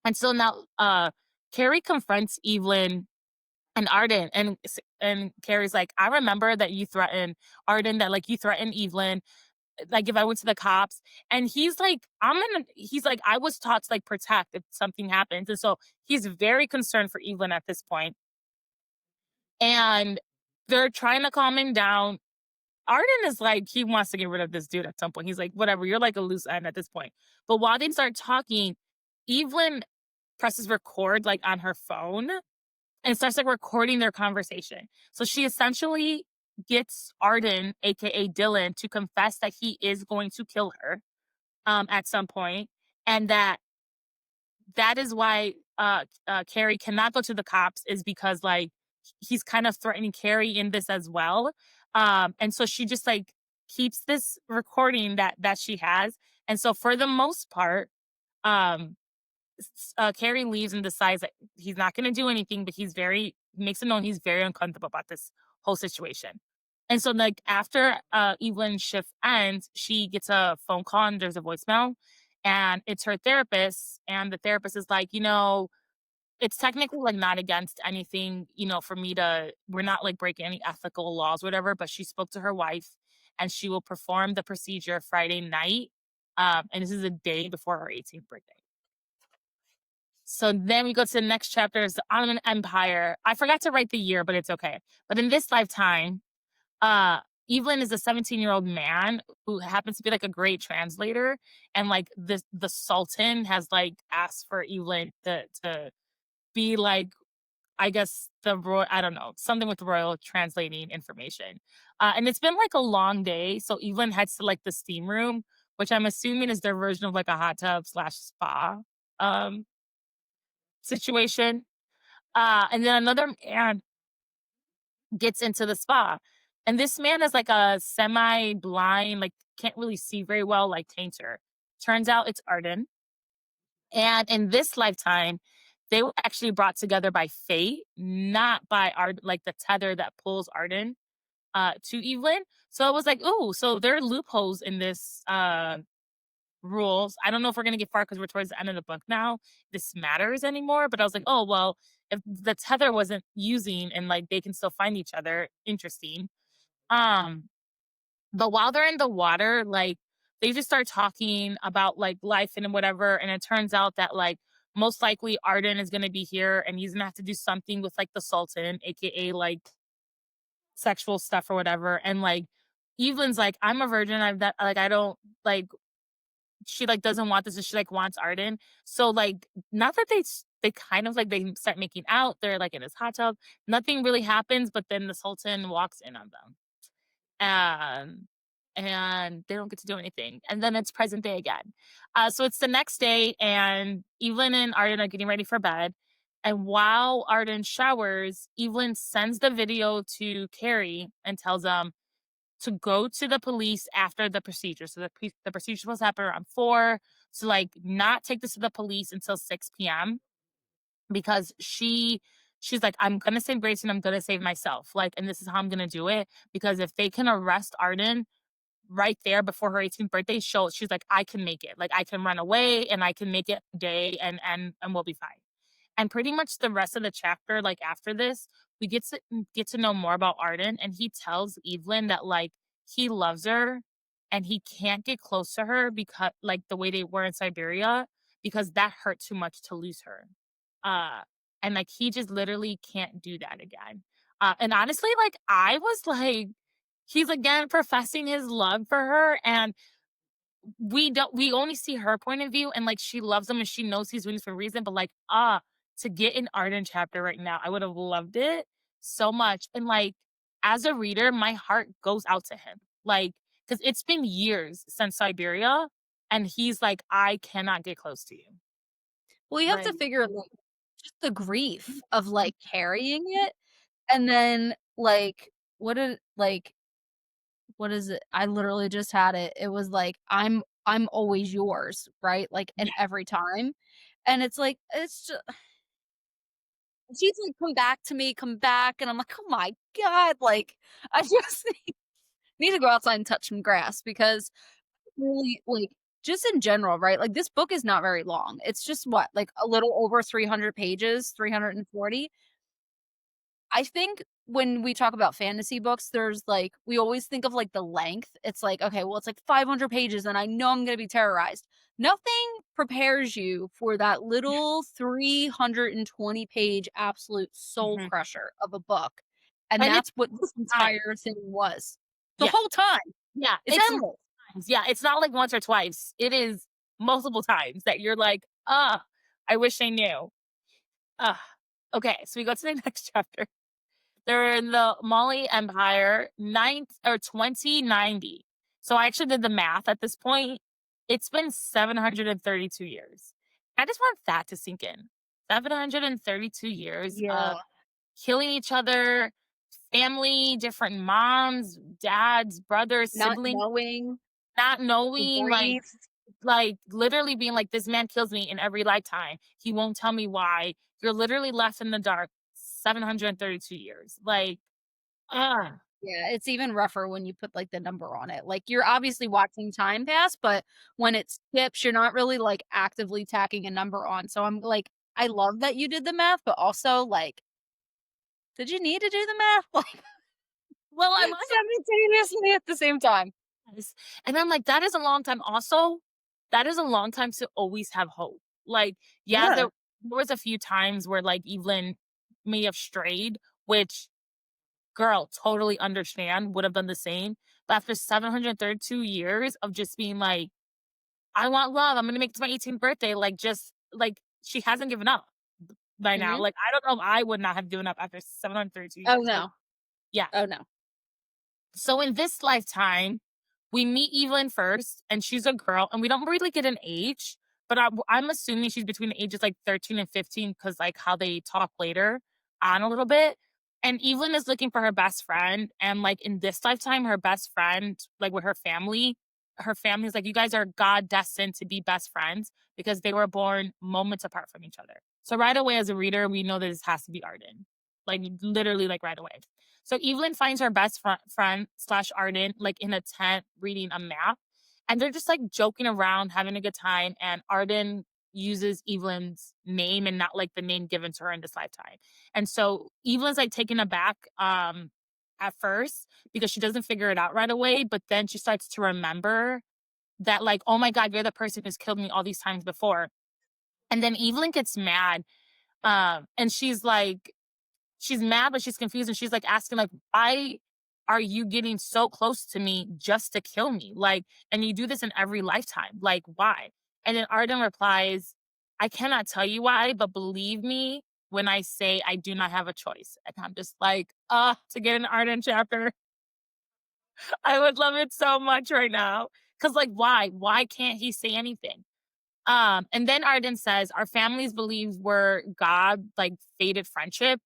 and so now, Carrie confronts Evelyn and Arden, and Carrie's like, "I remember that you threatened Arden, that, like, you threatened Evelyn, like, if I went to the cops." And he's like, "I was taught to, like, protect if something happens." And so he's very concerned for Evelyn at this point. And they're trying to calm him down. Arden is like, he wants to get rid of this dude at some point. He's like, "Whatever, you're like a loose end at this point." But while they start talking, Evelyn presses record, like, on her phone and starts like recording their conversation. So she essentially gets Arden, aka Dylan, to confess that he is going to kill her at some point, and that is why Carrie cannot go to the cops, is because like he's kind of threatening Carrie in this as well. And so she just like keeps this recording that she has, and so for the most part, um, Carrie leaves and decides that he's not going to do anything, but makes it known he's very uncomfortable about this whole situation. And so, like, after Evelyn's shift ends, she gets a phone call and there's a voicemail, and it's her therapist. And the therapist is like, it's technically like not against anything, for me to, we're not like breaking any ethical laws, whatever. But she spoke to her wife, and she will perform the procedure Friday night. And this is a day before her 18th birthday. So then we go to the next chapter, is the Ottoman Empire. I forgot to write the year, but it's okay. But in this lifetime, uh, Evelyn is a 17-year-old man who happens to be like a great translator, and like the Sultan has like asked for Evelyn to be like, I guess the royal, I don't know, something with the royal translating information. And it's been like a long day, so Evelyn heads to like the steam room, which I'm assuming is their version of like a hot tub slash spa. Um, situation. And then another man gets into the spa. And this man is like a semi-blind, like can't really see very well, like painter. Turns out it's Arden. And in this lifetime, they were actually brought together by fate, not by Arden, like the tether that pulls Arden to Evelyn. So it was like, oh, so there are loopholes in this rules. I don't know if we're gonna get far because we're towards the end of the book now. This matters anymore. But I was like, oh well, if the tether wasn't using and like they can still find each other, interesting. Um, but while they're in the water, like they just start talking about like life and whatever, and it turns out that like most likely Arden is gonna be here and he's gonna have to do something with like the Sultan, aka like sexual stuff or whatever. And like Evelyn's like, I'm a virgin. I've that like I don't like she like doesn't want this and she like wants Arden. So like not that they kind of like they start making out. They're like in his hot tub. Nothing really happens, but then the Sultan walks in on them. Um and they don't get to do anything. And then it's present day again. So it's the next day and Evelyn and Arden are getting ready for bed. And while Arden showers, Evelyn sends the video to Carrie and tells them to go to the police after the procedure. So the procedure supposed to happen around 4. So like not take this to the police until 6 p.m. because she's like, I'm gonna save Grace and I'm gonna save myself. Like, and this is how I'm gonna do it. Because if they can arrest Arden right there before her 18th birthday, she's like, I can make it. Like I can run away and I can make it a day and we'll be fine. And pretty much the rest of the chapter, like after this, we get to know more about Arden, and he tells Evelyn that like he loves her, and he can't get close to her because like the way they were in Siberia, because that hurt too much to lose her. Uh, and like he just literally can't do that again. And honestly, like I was like, he's again professing his love for her, and we only see her point of view and like she loves him and she knows he's doing this for a reason, but like to get an Arden chapter right now, I would have loved it so much. And like as a reader, my heart goes out to him. Like, because it's been years since Siberia, and he's like, I cannot get close to you. Well, you have Like, to figure, like, just the grief of, like, carrying it, and then, like, what is it? I literally just had it. It was like, I'm always yours, right? Like, and yeah. every time. And it's like, it's just she's like, come back," and I'm like, "Oh my god," like, I just need to go outside and touch some grass because really, like, just in general, right? Like, this book is not very long. It's just what, like, a little over 300 pages, 340. I think when we talk about fantasy books, there's like we always think of like the length. It's like, okay, well, it's like 500 pages and I know I'm going to be terrorized. Nothing prepares you for that little 320-page absolute soul Mhm. crusher of a book. And And it's that's what this time. entire thing was. The Yeah. whole time. Yeah. It's It's endless. times. Yeah. It's not like once or twice. It is multiple times that you're like, I wish I knew. Ah. Okay. So we go to the next chapter. They're in the Mali Empire, 2090. So I actually did the math at this point. It's been 732 years. I just want that to sink in. 732 years of Yeah. killing each other, family, different moms, dads, brothers, Not siblings, knowing not to knowing, breathe. like literally being like, this man kills me in every lifetime. He won't tell me why. You're literally left in the dark 732 years. Like, ah, Yeah, it's even rougher when you put, like, the number on it. Like, you're obviously watching time pass, but when it skips, you're not really, like, actively tacking a number on. So I'm like, I love that you did the math, but also, like, did you need to do the math? Like, well, I'm simultaneously at the same time. honest. And I'm like, that is a long time. Also, that is a long time to always have hope. Like, yeah, Yeah. there was a few times where like Evelyn may have strayed, which girl, totally understand, would have done the same. But after 732 years of just being like, I want love, I'm gonna make it to my 18th birthday, like just like she hasn't given up by now. Mhm. Like, I don't know if I would not have given up after 732 Oh, years. Like, no. yeah. Oh, no. So in this lifetime, we meet Evelyn first, and she's a girl, and we don't really get an age, but I'm assuming she's between the ages like 13 and 15 because like how they talk later on a little bit. And Evelyn is looking for her best friend. And like in this lifetime, her best friend, like with her family's like, you guys are God destined to be best friends because they were born moments apart from each other. So right away, as a reader, we know that this has to be Arden, like literally, like right away. So Evelyn finds her best friend slash Arden like in a tent reading a map, and they're just like joking around, having a good time. And Arden uses Evelyn's name and not like the name given to her in this lifetime. And so Evelyn's like taken aback at first because she doesn't figure it out right away, but then she starts to remember that like, oh my God, you're the person who's killed me all these times before. And then Evelyn gets mad. And she's mad, but she's confused, and she's like asking, like, why are you getting so close to me just to kill me? Like, and you do this in every lifetime. Like, why? And then Arden replies, I cannot tell you why, but believe me when I say I do not have a choice. And I'm just like, to get an Arden chapter. I would love it so much right now. Cause like, why? Why can't he say anything? And then Arden says, our families believe we're God, like fated friendship.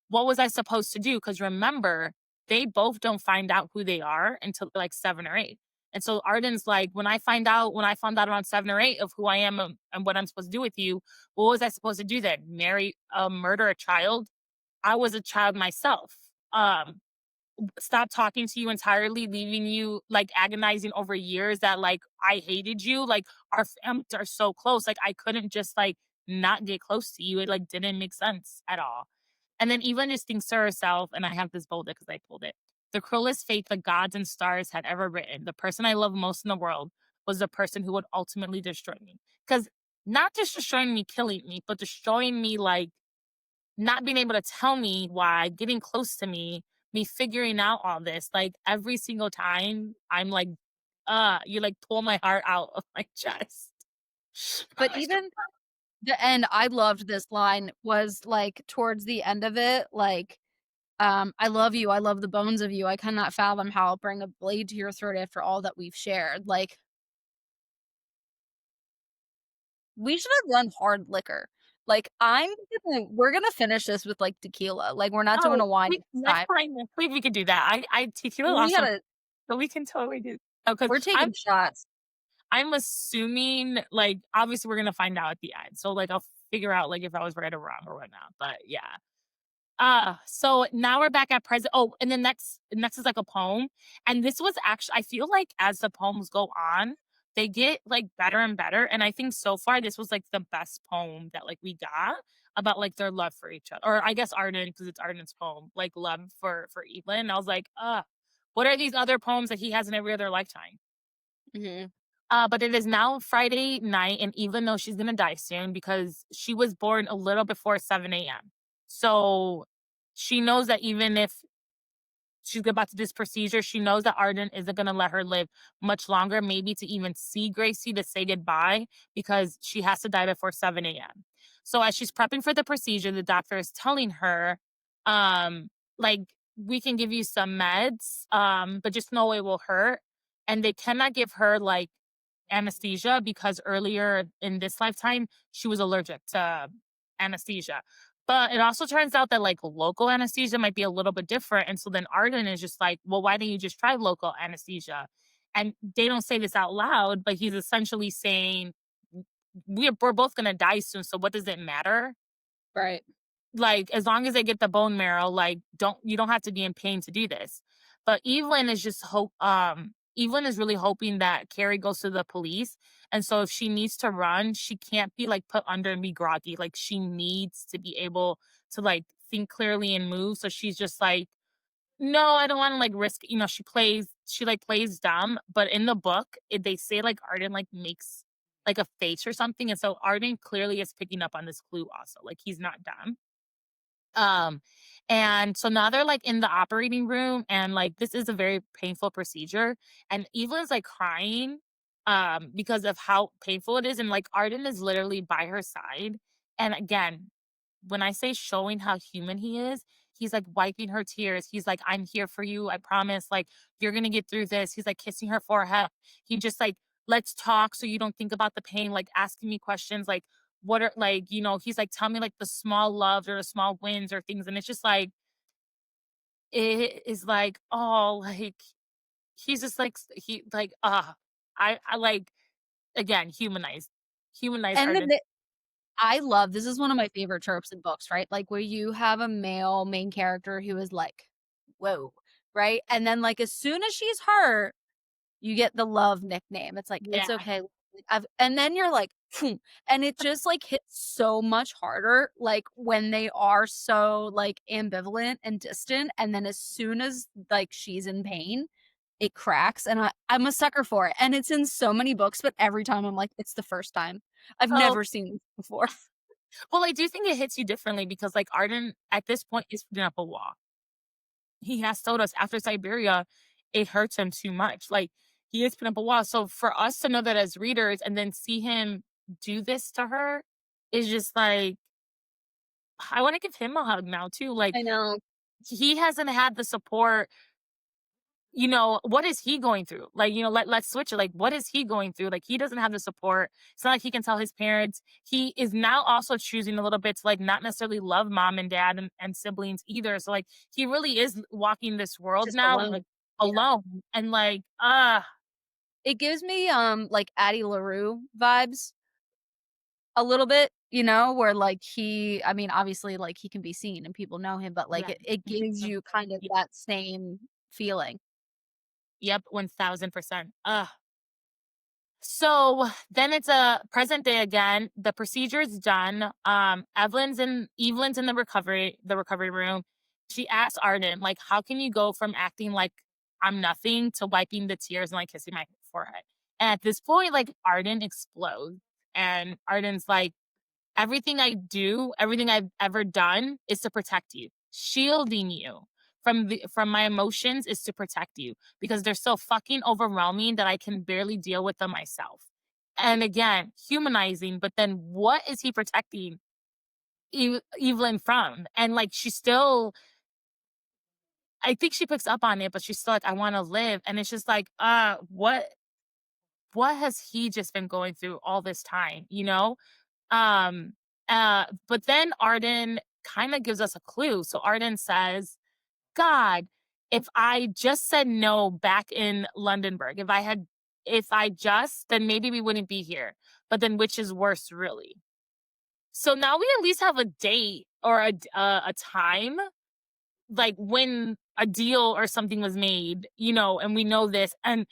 What was I supposed to do? Because remember, they both don't find out who they are until like 7 or 8. And so Arden's like, when I found out around 7 or 8 of who I am and what I'm supposed to do with you, what was I supposed to do then? Murder a child? I was a child myself. Stop talking to you entirely, leaving you like agonizing over years that like I hated you. Like our families are so close. Like I couldn't just like not get close to you. It like didn't make sense at all. And then Evelyn just thinks to herself, and I have this bolded because I pulled it. The cruelest fate the gods and stars had ever written. The person I love most in the world was the person who would ultimately destroy me. Because not just destroying me, killing me, but destroying me like not being able to tell me why, getting close to me figuring out all this. Like every single time I'm like, you like pull my heart out of my chest. But Gosh. even the end, I loved this line was, like, towards the end of it, like, "I love you, I love the bones of you, I cannot fathom how I'll bring a blade to your throat after all that we've shared." Like, we should have done hard liquor. Like, we're gonna finish this with, like, tequila, like, we're not doing Oh, a wine we this next time. time next week we could do that. I tequila We also, gotta so we can totally do. Oh, because we're taking shots. I'm assuming like obviously we're gonna find out at the end. So like I'll figure out like if I was right or wrong or whatnot. But yeah. So now we're back at present. Oh, and then next is like a poem. And this was actually, I feel like as the poems go on, they get like better and better. And I think so far this was like the best poem that like we got about like their love for each other. Or I guess Arden, because it's Arden's poem, like love for Evelyn. And I was like, what are these other poems that he has in every other lifetime? Mhm. But it is now Friday night, and even though she's gonna die soon because she was born a little before 7 a.m. So she knows that even if she's about to do this procedure, she knows that Arden isn't gonna let her live much longer, maybe to even see Gracie to say goodbye because she has to die before 7 a.m. So as she's prepping for the procedure, the doctor is telling her, like, we can give you some meds, but just know it will hurt. And they cannot give her like anesthesia because earlier in this lifetime, she was allergic to anesthesia. But it also turns out that like local anesthesia might be a little bit different. And so then Arden is just like, well, why don't you just try local anesthesia? And they don't say this out loud, but he's essentially saying, we're both going to die soon. So what does it matter? Right. Like, as long as they get the bone marrow, like, you don't have to be in pain to do this. But Evelyn is really hoping that Carrie goes to the police. And so if she needs to run, she can't be like put under and be groggy. Like she needs to be able to like think clearly and move. So she's just like, no, I don't want to like risk, she like plays dumb, but in the book, they say like Arden like makes like a face or something. And so Arden clearly is picking up on this clue also. Like he's not dumb. Um, and so now they're like in the operating room and like this is a very painful procedure. And Evelyn's like crying because of how painful it is. And like Arden is literally by her side. And again, when I say showing how human he is, he's like wiping her tears. He's like, I'm here for you. I promise. Like, you're gonna get through this. He's like kissing her forehead. He just like let's talk so you don't think about the pain, like asking me questions like what are like, he's like, tell me like the small loves or the small wins or things. And it's just like it is like, oh, like he's just like he like I like again humanize And artists. I love this is one of my favorite tropes in books, right? Like where you have a male main character who is like, "Whoa," right? And then like as soon as she's hurt, you get the love nickname. It's like, Yeah. "It's okay." And then you're like, "Phew," and it just like hits so much harder like when they are so like ambivalent and distant and then as soon as like she's in pain, it cracks and I'm a sucker for it. And it's in so many books, but every time I'm like, it's the first time. I've Oh, never seen this before. well, I do think it hits you differently because like Arden at this point is putting up a wall. He has told us after Siberia, it hurts him too much. Like he is putting up a wall. So for us to know that as readers and then see him do this to her is just like I want to give him a hug now too. Like I know. he hasn't had the support. What is he going through? Like, let's switch it. Like, what is he going through? Like, he doesn't have the support. It's not like he can tell his parents. He is now also choosing a little bit to like not necessarily love mom and dad and siblings either. So like he really is walking this world Just now alone. like Yeah. alone. And like, It gives me, like Addie LaRue vibes a little bit, you know, where like I mean, obviously like he can be seen and people know him, but like yeah. it gives you kind of Yep, that same feeling. yep, 1000%. So then it's a present day again. The procedure is done. Evelyn's in the recovery room. She asks Arden, like, how can you go from acting like I'm nothing to wiping the tears and like kissing my forehead? And at this point, like Arden explodes. And Arden's like, everything I do, everything I've ever done is to protect you. Shielding you from my emotions is to protect you because they're so fucking overwhelming that I can barely deal with them myself. And again, humanizing, but then what is he protecting Evelyn from? And like she still I think she picks up on it, but she's still like, I want to live. And it's just like, what has he just been going through all this time, you know? Um, but then Arden kind of gives us a clue. So Arden says, God, if I just said no back in Londonburg, if I just, then maybe we wouldn't be here. But then which is worse, really? So now we at least have a date or a time like when a deal or something was made, and we know this. And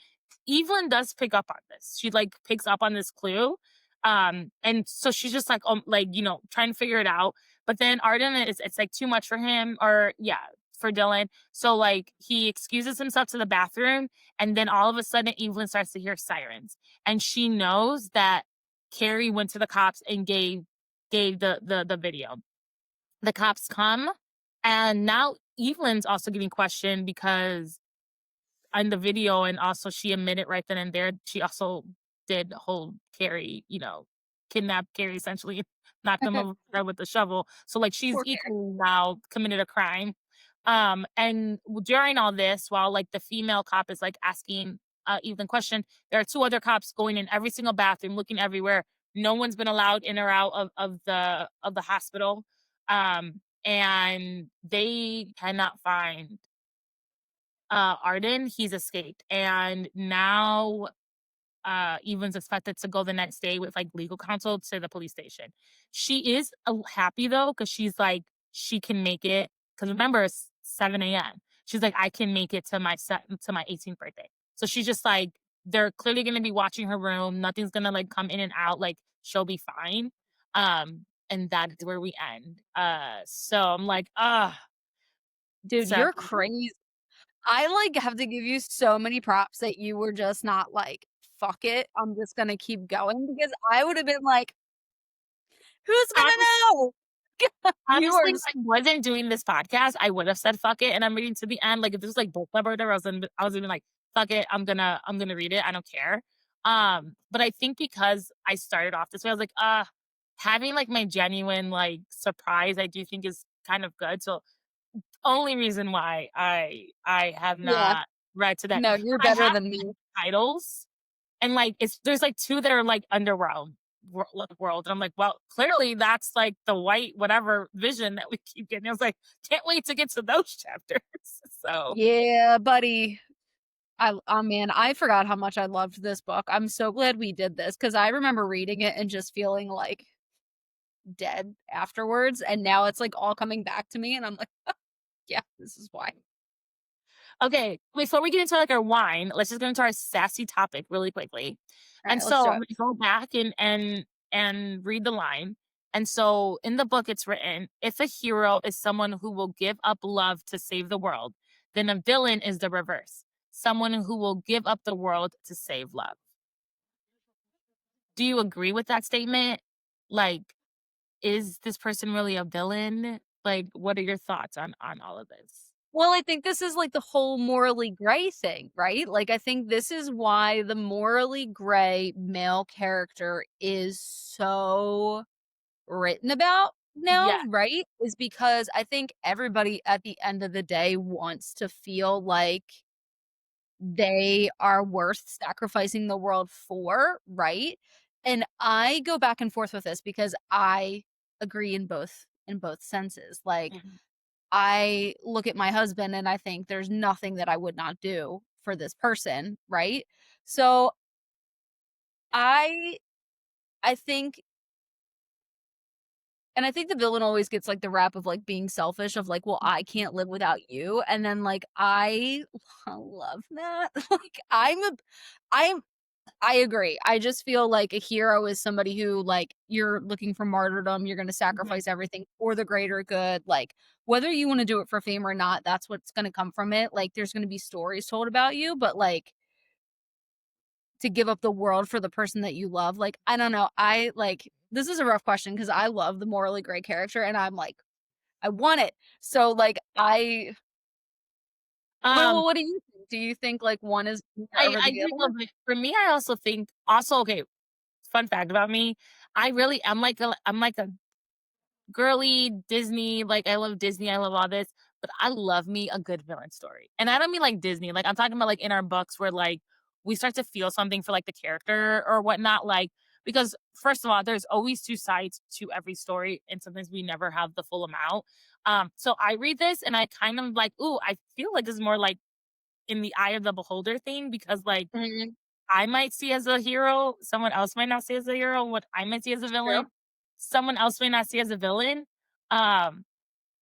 Evelyn does pick up on this. She like picks up on this clue. And so she's just like, trying to figure it out. But then Arden it's like too much for him, or yeah, for Dylan. So like he excuses himself to the bathroom, and then all of a sudden Evelyn starts to hear sirens. And she knows that Carrie went to the cops and gave the video. The cops come, and now Evelyn's also getting questioned because on the video, and also she admitted right then and there, she also did hold Carrie, kidnap Carrie essentially, knocked him over the head with the shovel. So like she's Poor Carrie. equally now committed a crime. And during all this, while like the female cop is like asking Evelyn question, there are two other cops going in every single bathroom, looking everywhere. No one's been allowed in or out of the hospital. And they cannot find Arden. He's escaped. And now Evelyn's expected to go the next day with like legal counsel to the police station. She is happy though, because she's like, she can make it. Because remember, it's 7 a.m. She's like, I can make it to my 18th birthday. So she's just like, they're clearly going to be watching her room. Nothing's going to like come in and out. Like she'll be fine. And that is where we end. So I'm like, Dude, sad. you're crazy. I like have to give you so many props that you were just not like, fuck it. I'm just gonna keep going because I would have been like, who's gonna know? You are Honestly, if just I wasn't doing this podcast, I would have said fuck it, and I'm reading to the end. Like if this was like book club or whatever, I was even like, fuck it, I'm gonna read it. I don't care. But I think because I started off this way, I was like, having like my genuine like surprise, I do think is kind of good. So only reason why I have yeah. not read to that. No, you're I better have than me. titles, and, like, it's there's, like, 2 that are, like, underworld world, and I'm like, "Well, clearly that's, like, the white whatever vision that we keep getting." I was like, "Can't wait to get to those chapters." So, Yeah, buddy. Oh man, I forgot how much I loved this book. I'm so glad we did this because I remember reading it and just feeling like dead afterwards. And now it's like all coming back to me. And I'm like, yeah, this is why. okay, before we get into, like, our wine, let's just get into our sassy topic really quickly. All And right, let's do so I'm it. gonna go back and read the line. And so in the book, it's written, "If a hero is someone who will give up love to save the world, then a villain is the reverse, someone who will give up the world to save love." Do you agree with that statement? Like, is this person really a villain? Like, what are your thoughts on all of this? Well, I think this is like the whole morally gray thing, right? Like, I think this is why the morally gray male character is so written about now, Yeah. right? Is because I think everybody at the end of the day wants to feel like they are worth sacrificing the world for, right? And I go back and forth with this because I agree in both senses. Like Mhm. I look at my husband and I think there's nothing that I would not do for this person, right? So I I think and I think the villain always gets like the rap of like being selfish of like, well, I can't live without you. And then like I love that. Like I'm I agree. I just feel like a hero is somebody who, like, you're looking for martyrdom, you're gonna Mhm. sacrifice everything for the greater good, like, whether you wanna do it for fame or not, that's what's gonna come from it, like, there's gonna be stories told about you, but, like, to give up the world for the person that you love, like, I don't know, I, like this is a rough question because I love the morally gray character, and I'm like, I want it. So, like, I Um, what do you think? Do you think, like, one is better over I the do other? love it. For me, I also think also okay, fun fact about me, I really I'm like a girly Disney, like, I love Disney, I love all this, but I love me a good villain story. And I don't mean like Disney, like, I'm talking about, like, in our books where, like, we start to feel something for, like, the character or whatnot, like because first of all, there's always 2 sides to every story, and sometimes we never have the full amount. So I read this and I kind of like, "Ooh, I feel like this is more like in the eye of the beholder thing," because, like, Mhm. I might see as a hero, someone else might not see as a hero, what I might see as a It's true. villain, someone else may not see as a villain. Um,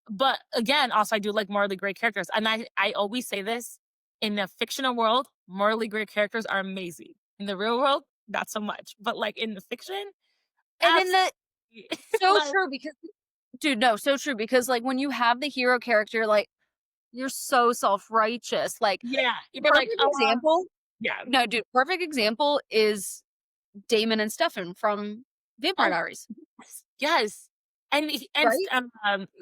but again, also I do like morally great characters. And I always say this in the fictional world, morally great characters are amazing. In the real world, not so much. But like in the fiction, And in the absolutely. so Like, true because dude, no, so true because, like, when you have the hero character, like, you're so self-righteous, like, yeah, you're like, perfect example yeah. no, dude, perfect example is Damon and Stefan from Vampire Oh, Diaries, yes, yes. right?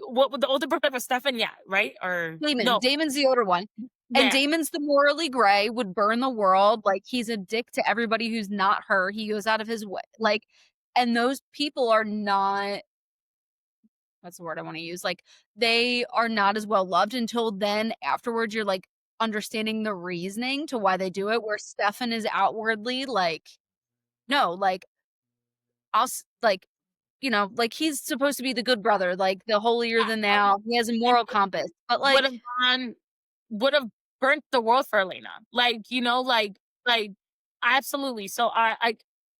what the older brother was Stefan, yeah, right? Or no, Damon's the older one, and yeah. Damon's the morally gray, would burn the world, like, he's a dick to everybody who's not her, he goes out of his way, like and those people are not what's the word I wanna use? Like, they are not as well loved until then afterwards, you're, like, understanding the reasoning to why they do it, where Stefan is outwardly like, "No, like, like, you know, like, he's supposed to be the good brother, like, the holier than thou, he has a And moral compass." But, would like have gone would have burnt the world for Elena. Like, like absolutely. So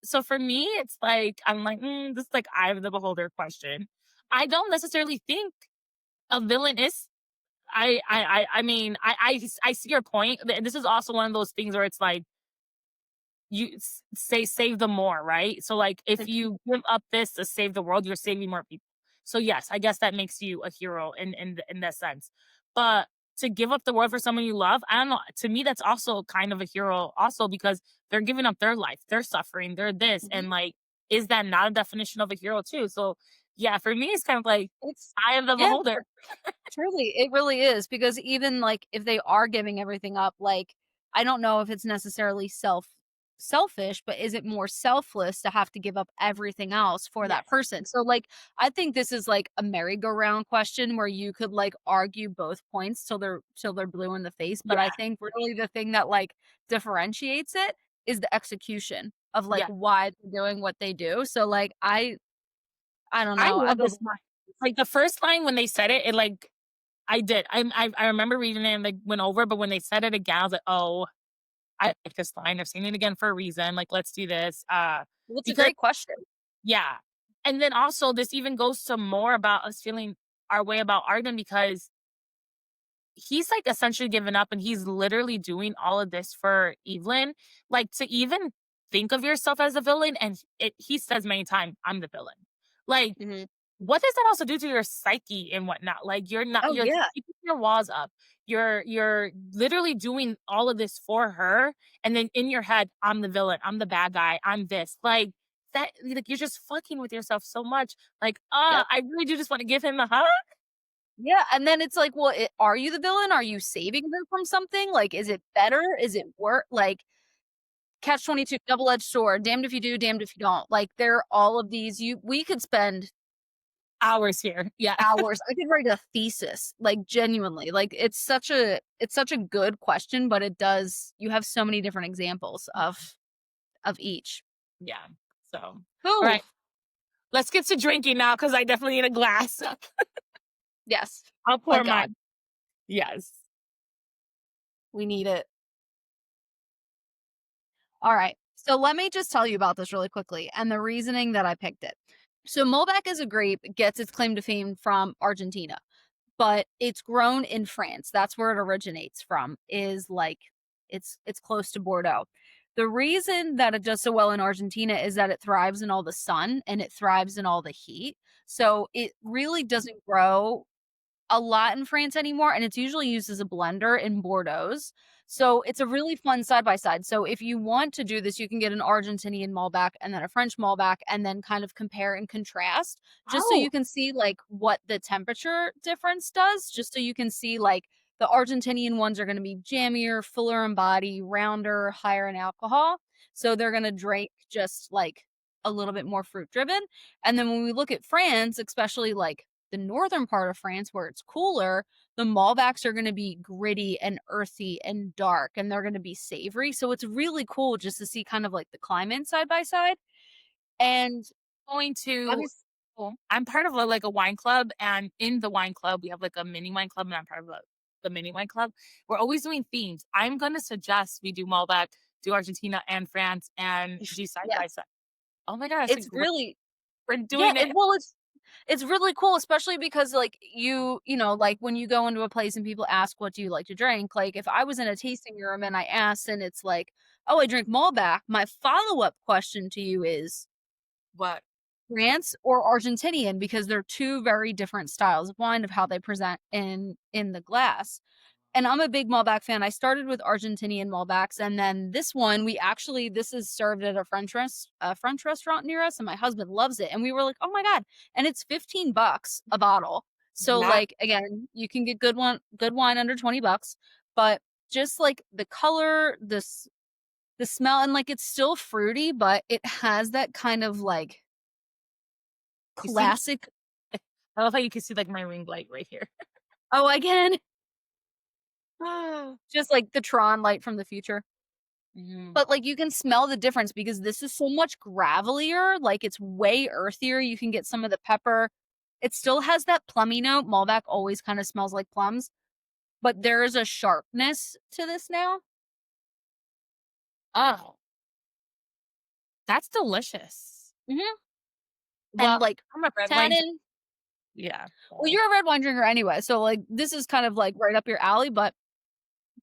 so for me, it's like I'm like, this is like eye of the beholder question. I don't necessarily think a villain is I mean, I see your point. This is also one of those things where it's like say save the more, right? So like if Mhm, you give up this to save the world, you're saving more people. So yes, I guess that makes you a hero in that sense. But to give up the world for someone you love, I don't know. To me, that's also kind of a hero, also because they're giving up their life, they're suffering, they're this, mhm. and like, is that not a definition of a hero too? So yeah, for me, it's kind of like It's eye of the yeah. beholder. Truly, it really is because even, like, if they are giving everything up, like, I don't know if it's necessarily selfish, but is it more selfless to have to give up everything else for that Yes, person? So, like, I think this is like a merry-go-round question where you could, like, argue both points till they're blue in the face, but I yeah, think really the thing that, like, differentiates it is the execution of, like, Yeah. why they're doing what they do. So, like, I don't I know. love this line. Like, the first line when they said it, I did. I remember reading it and, like, went over, but when they said it again, I was like, "Oh, I like this line. I've seen it again for a reason. Like, let's do this." Well, it's a Because great question. yeah. And then also this even goes to more about us feeling our way about Arden because he's, like, essentially given up, and he's literally doing all of this for Evelyn. Like, to even think of yourself as a villain, and he says many times, "I'm the villain." Like, Mhm. what does that also do to your psyche and whatnot? Like, Oh, you're yeah. keeping your walls up. You're literally doing all of this for her, and then in your head, "I'm the villain. I'm the bad guy. I'm this." Like, you're just fucking with yourself so much. Like, Yep. I really do just wanna give him a hug. Yeah, and then it's like, well, are you the villain? Are you saving her from something? Like, is it better? Is it worse? Like, catch-22, double-edged sword, damned if you do, damned if you don't. Like, there are all of these we could spend Hours here. Yeah. hours. I could write a thesis, like, genuinely. Like, it's such a good question, but it does you have so many different examples of each. Yeah. So, all Ooh, right, let's get to drinking now because I definitely need a glass. yes. I'll My pour god, mine. Yes. we need it. Alright, so let me just tell you about this really quickly and the reasoning that I picked it. So Malbec as a grape gets its claim to fame from Argentina, but it's grown in France. That's where it originates from, is like it's close to Bordeaux. The reason that it does so well in Argentina is that it thrives in all the sun and it thrives in all the heat. So it really doesn't grow a lot in France anymore, and it's usually used as a blender in Bordeaux's. So it's a really fun side by side. So if you want to do this, you can get an Argentinian Malbec and then a French Malbec and then kind of compare and contrast just so Oh, you can see like what the temperature difference does, just so you can see like the Argentinian ones are going to be jammier, fuller in body, rounder, higher in alcohol. So they're going to drink just like a little bit more fruit driven. And then when we look at France, especially like the northern part of France where it's cooler, the Malbecs are going to be gritty and earthy and dark and they're going to be savory. So it's really cool just to see kind of like the climate side by side. And going to obviously, cool. I'm part of like a wine club, and in the wine club, we have like a mini wine club, and I'm part of the mini wine club. We're always doing themes. I'm going to suggest we do Malbec, do Argentina and France, and do side Yeah, by side. Oh my God, that's a it's great. really We're yeah, doing it. it's really cool, especially because like you know, like when you go into a place and people ask what do you like to drink, like if I was in a tasting room and I asked and it's like, "Oh, I drink Malbec," my follow-up question to you is What? France or Argentinian because they're two very different styles of wine of how they present in the glass. And I'm a big Malbec fan. I started with Argentinian Malbecs, and then this one this is served at a French restaurant near us, and my husband loves it. And we were like, "Oh my god!" And it's $15 a bottle. So Not like again, you can get good wine under $20, but just like the color, the smell, and like it's still fruity, but it has that kind of like you see. classic. I love how you can see like my ring light right here. Oh, again, Ah. just like the Tron light from the future. Mhm. But, like, you can smell the difference because this is so much gravelier, like, it's way earthier, you can get some of the pepper. It still has that plummy note, Malbec always kinda smells like plums, but there is a sharpness to this now. Oh, that's delicious. Mhm. And, Well, like, I'm a red wine. tannin Yeah. well, So, you're a red wine drinker anyway, so, like, this is kind of, like, right up your alley, but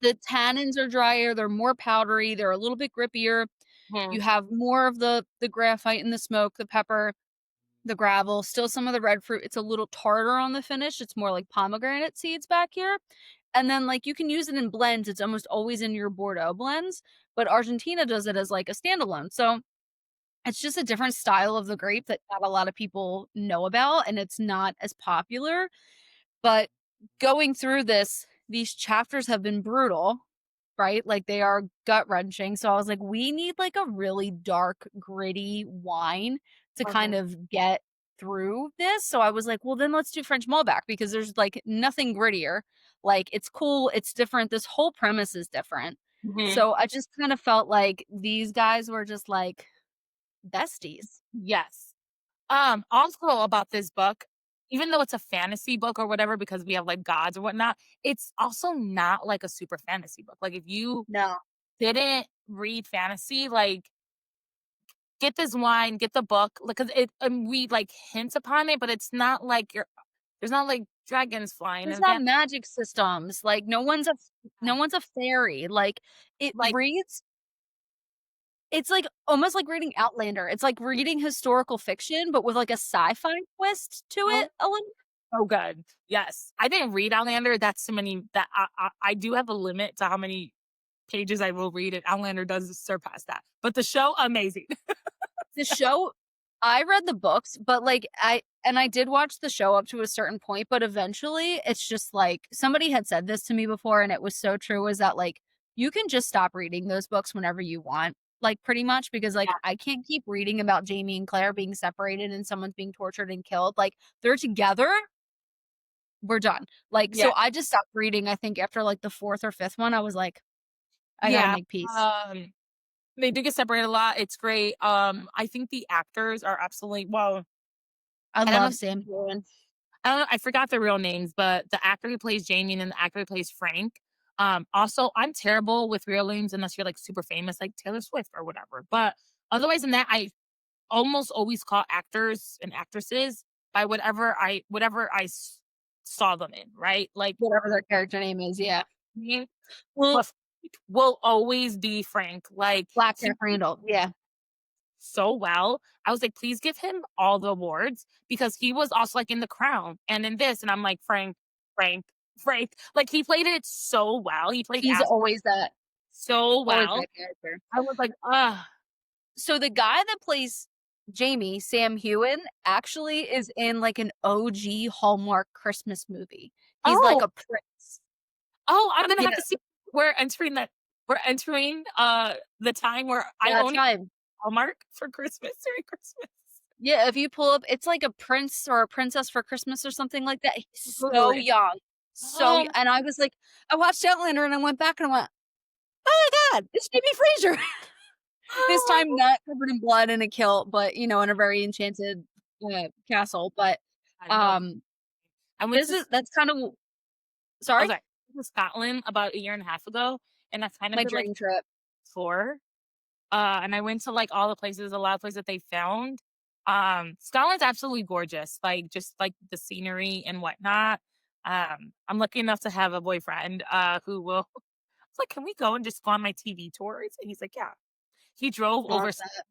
the tannins are drier, they're more powdery, they're a little bit grippier. mhm. You have more of the graphite and the smoke, the pepper. The gravel, still some of the red fruit. It's a little tartar on the finish. It's more like pomegranate seeds back here. And then, like, you can use it in blends. It's almost always in your Bordeaux blends, but Argentina does it as like a standalone. So it's just a different style of the grape that not a lot of people know about, and it's not as popular. But going through these chapters have been brutal, right? Like they are gut wrenching. So I was like, we need like a really dark, gritty wine to kind Mhm. of get through this. So I was like, well, then let's do French Malbec because there's like nothing grittier. Like it's cool, it's different. This whole premise is different. Mhm. So I just kind of felt like these guys were just like besties. Yes. Also about this book, even though it's a fantasy book or whatever, because we have like gods or whatnot, it's also not like a super fantasy book. Like if you No, didn't read fantasy, like get this wine, get the book, because it we like hints upon it, but it's not like you're there's not like dragons flying there's and not magic systems. Like no one's a fairy. Like it like reads it's like almost like reading Outlander. It's like reading historical fiction, but with like a sci-fi twist to oh, it a little. so good. Yes, I didn't read Outlander. That's too many. That I do have a limit to how many pages I will read, and Outlander does surpass that. But the show, amazing. The show, I read the books, but like I did watch the show up to a certain point, but eventually it's just like somebody had said this to me before and it was so true is that like you can just stop reading those books whenever you want. Like pretty much because like Yeah, I can't keep reading about Jamie and Claire being separated and someone's being tortured and killed. Like they're together, we're done. Like yeah, so I just stopped reading I think after like the fourth or fifth one. I was like, I gotta yeah. make peace. Um, they do get separated a lot. It's great. I think the actors are absolutely well. I I don't love know. Sam Heughan. I don't know. I forgot their real names, but the actor who plays Jamie and then the actor who plays Frank. Also, I'm terrible with real names unless you're like super famous, like Taylor Swift or whatever. But otherwise than that, I almost always call actors and actresses by whatever saw them in, right? Like Whatever their character name is, yeah. me, Well, but Frank will always be Frank. Like Black he Jack Randall, yeah. so well. I was like, please give him all the awards because he was also like in The Crown and in this, and I'm like, Frank, Frank, Frank. Like he played it so well. He played He's Ash so always well. that character. I was like, ah, So the guy that plays Jamie, Sam Heughan, actually is in like an OG Hallmark Christmas movie. He's like oh, a prince. oh, I'm gonna Yeah, have to see. We're entering that. We're entering the time where I that only time. Hallmark for Christmas. Merry Christmas. Yeah, if you pull up, it's like a prince or a princess for Christmas or something like that. He's Google so it. young. Um, And I was like, I watched Outlander and I went back and I went, oh my God, it's Jimmy Fraser. This time oh, not covered in blood and a kilt, but you know, in a very enchanted castle. But I know. um, I went to that's kind of I sorry, was like to Scotland about a year and a half ago, and I kind of my did like dream trip. tour. And I went to like all the places, a lot of places that they found. Scotland's absolutely gorgeous, like just like the scenery and whatnot. I'm lucky enough to have a boyfriend who will it's like, can we go and just go on my TV tours? And he's like, yeah. He drove over Love that.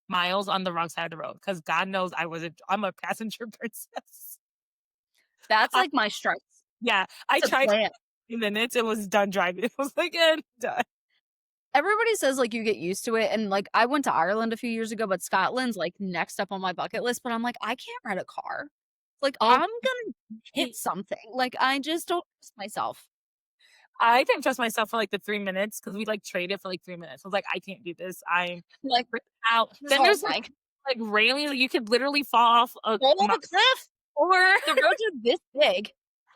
miles on the wrong side of the road because God knows I'm a passenger princess. That's I, like my stripes. yeah, I It's a tried plan. 2 minutes. It was done driving. It was like, and done. Everybody says like you get used to it, and like I went to Ireland a few years ago, but Scotland's like next up on my bucket list. But I'm like, I can't rent a car. Like Oh, I'm gonna hit something. Like I just don't trust myself. I didn't trust myself for like the 3 minutes because we like traded for like 3 minutes. I was like, I can't do this. I'm Like freaked out. this Then whole there's thing. like railings, like you could literally fall off a Fall off a mountain. cliff. Or I The roads are this big.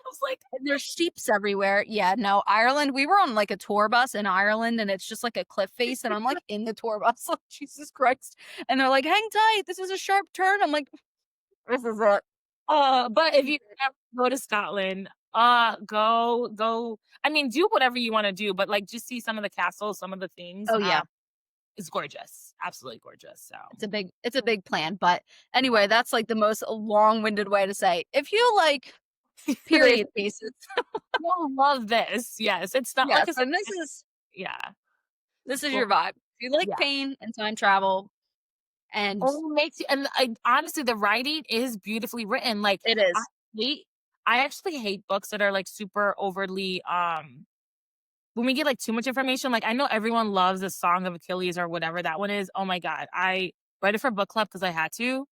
was like, And there's sheeps everywhere. Yeah, no, Ireland. We were on like a tour bus in Ireland, and it's just like a cliff face, and I'm like in the tour bus, like Jesus Christ. And they're like, "Hang tight, this is a sharp turn." I'm like, "This is it." but if you ever go to Scotland, go. I mean, do whatever you want to do, but like just see some of the castles, some of the things. Oh yeah, It's gorgeous, absolutely gorgeous. So it's a big plan. But anyway, that's like the most long-winded way to say if you like They- period pieces. you'll love this. Yes, it's not like Yes, a and yeah. this is Well, your vibe. If you like yeah. pain and time travel, and Only makes you and I honestly, the writing is beautifully written, like, it I is. hate I actually hate books that are, like, super overly, when we get, like, too much information, like, I know everyone loves The Song of Achilles or whatever that one is, oh my god, I read it for book club because I had to.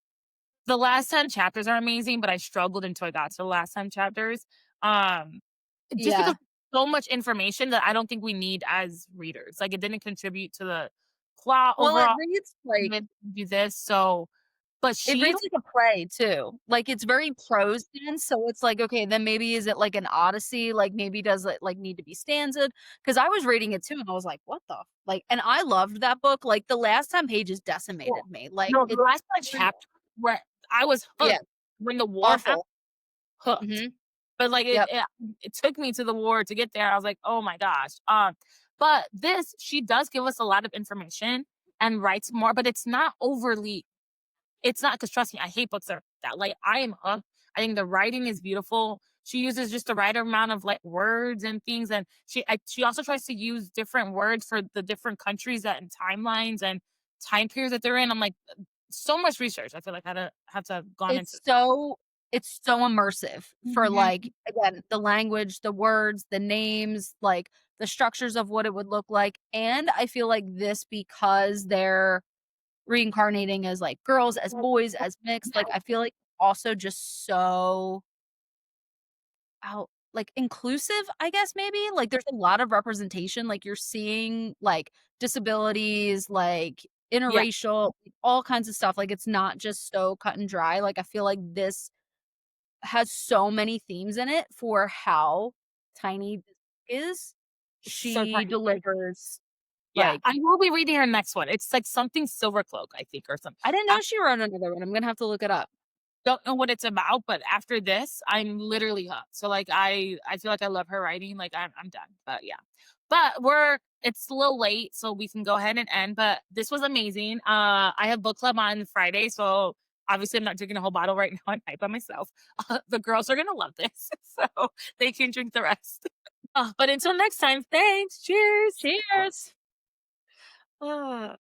The last 10 chapters are amazing, but I struggled until I got to the last 10 chapters, um, just because Yeah. so much information that I don't think we need as readers, like, it didn't contribute to the plot Well, it overall, reads like even do this, so but It she reads like a play too. Like, it's very prose dense, so it's like, okay, then maybe is it like an Odyssey? Like, maybe does it, like, need to be stanzaed? Because I was reading it too, and I was like, "What the" like, and I loved that book, like, the last 10 pages decimated well, me, like, no, the it's last, like, very chapter where I was yeah, hooked when the war happened, awful. hooked. Mhm, But, like, yep. it took me to the war to get there. I was like, "Oh my gosh." But this, she does give us a lot of information and writes more, but it's not, because trust me, I hate books that are that, like, I am hooked. I think the writing is beautiful. She uses just the right amount of, like, words and things, and she also tries to use different words for the different countries that and timelines and time periods that they're in. I'm like, so much research. I feel like I had to have gone into It's so it's so immersive for, Mhm. like, again, the language, the words, the names, like, the structures of what it would look like, and I feel like this because they're reincarnating as, like, girls, as boys, as mixed, like, I feel like also just so out like, inclusive, I guess, maybe? Like, there's a lot of representation, like, you're seeing, like, disabilities, like, Yeah, interracial, all kinds of stuff, like, it's not just so cut and dry, like, I feel like this has so many themes in it for how tiny this is. so She tiny. delivers, Yeah, like I will be reading her next one. It's like something Silver Cloak, I think, or something. I didn't know she wrote another one, I'm gonna have to look it up. Don't know what it's about, but after this, I'm literally hooked. So like I feel like I love her writing. Like I'm done. But yeah. But it's a little late, so we can go ahead and end. But this was amazing. I have book club on Friday, so obviously I'm not drinking a whole bottle right now. I'm by myself. The girls are gonna love this, so they can drink the rest. But until next time, thanks. Cheers. Cheers. Uh.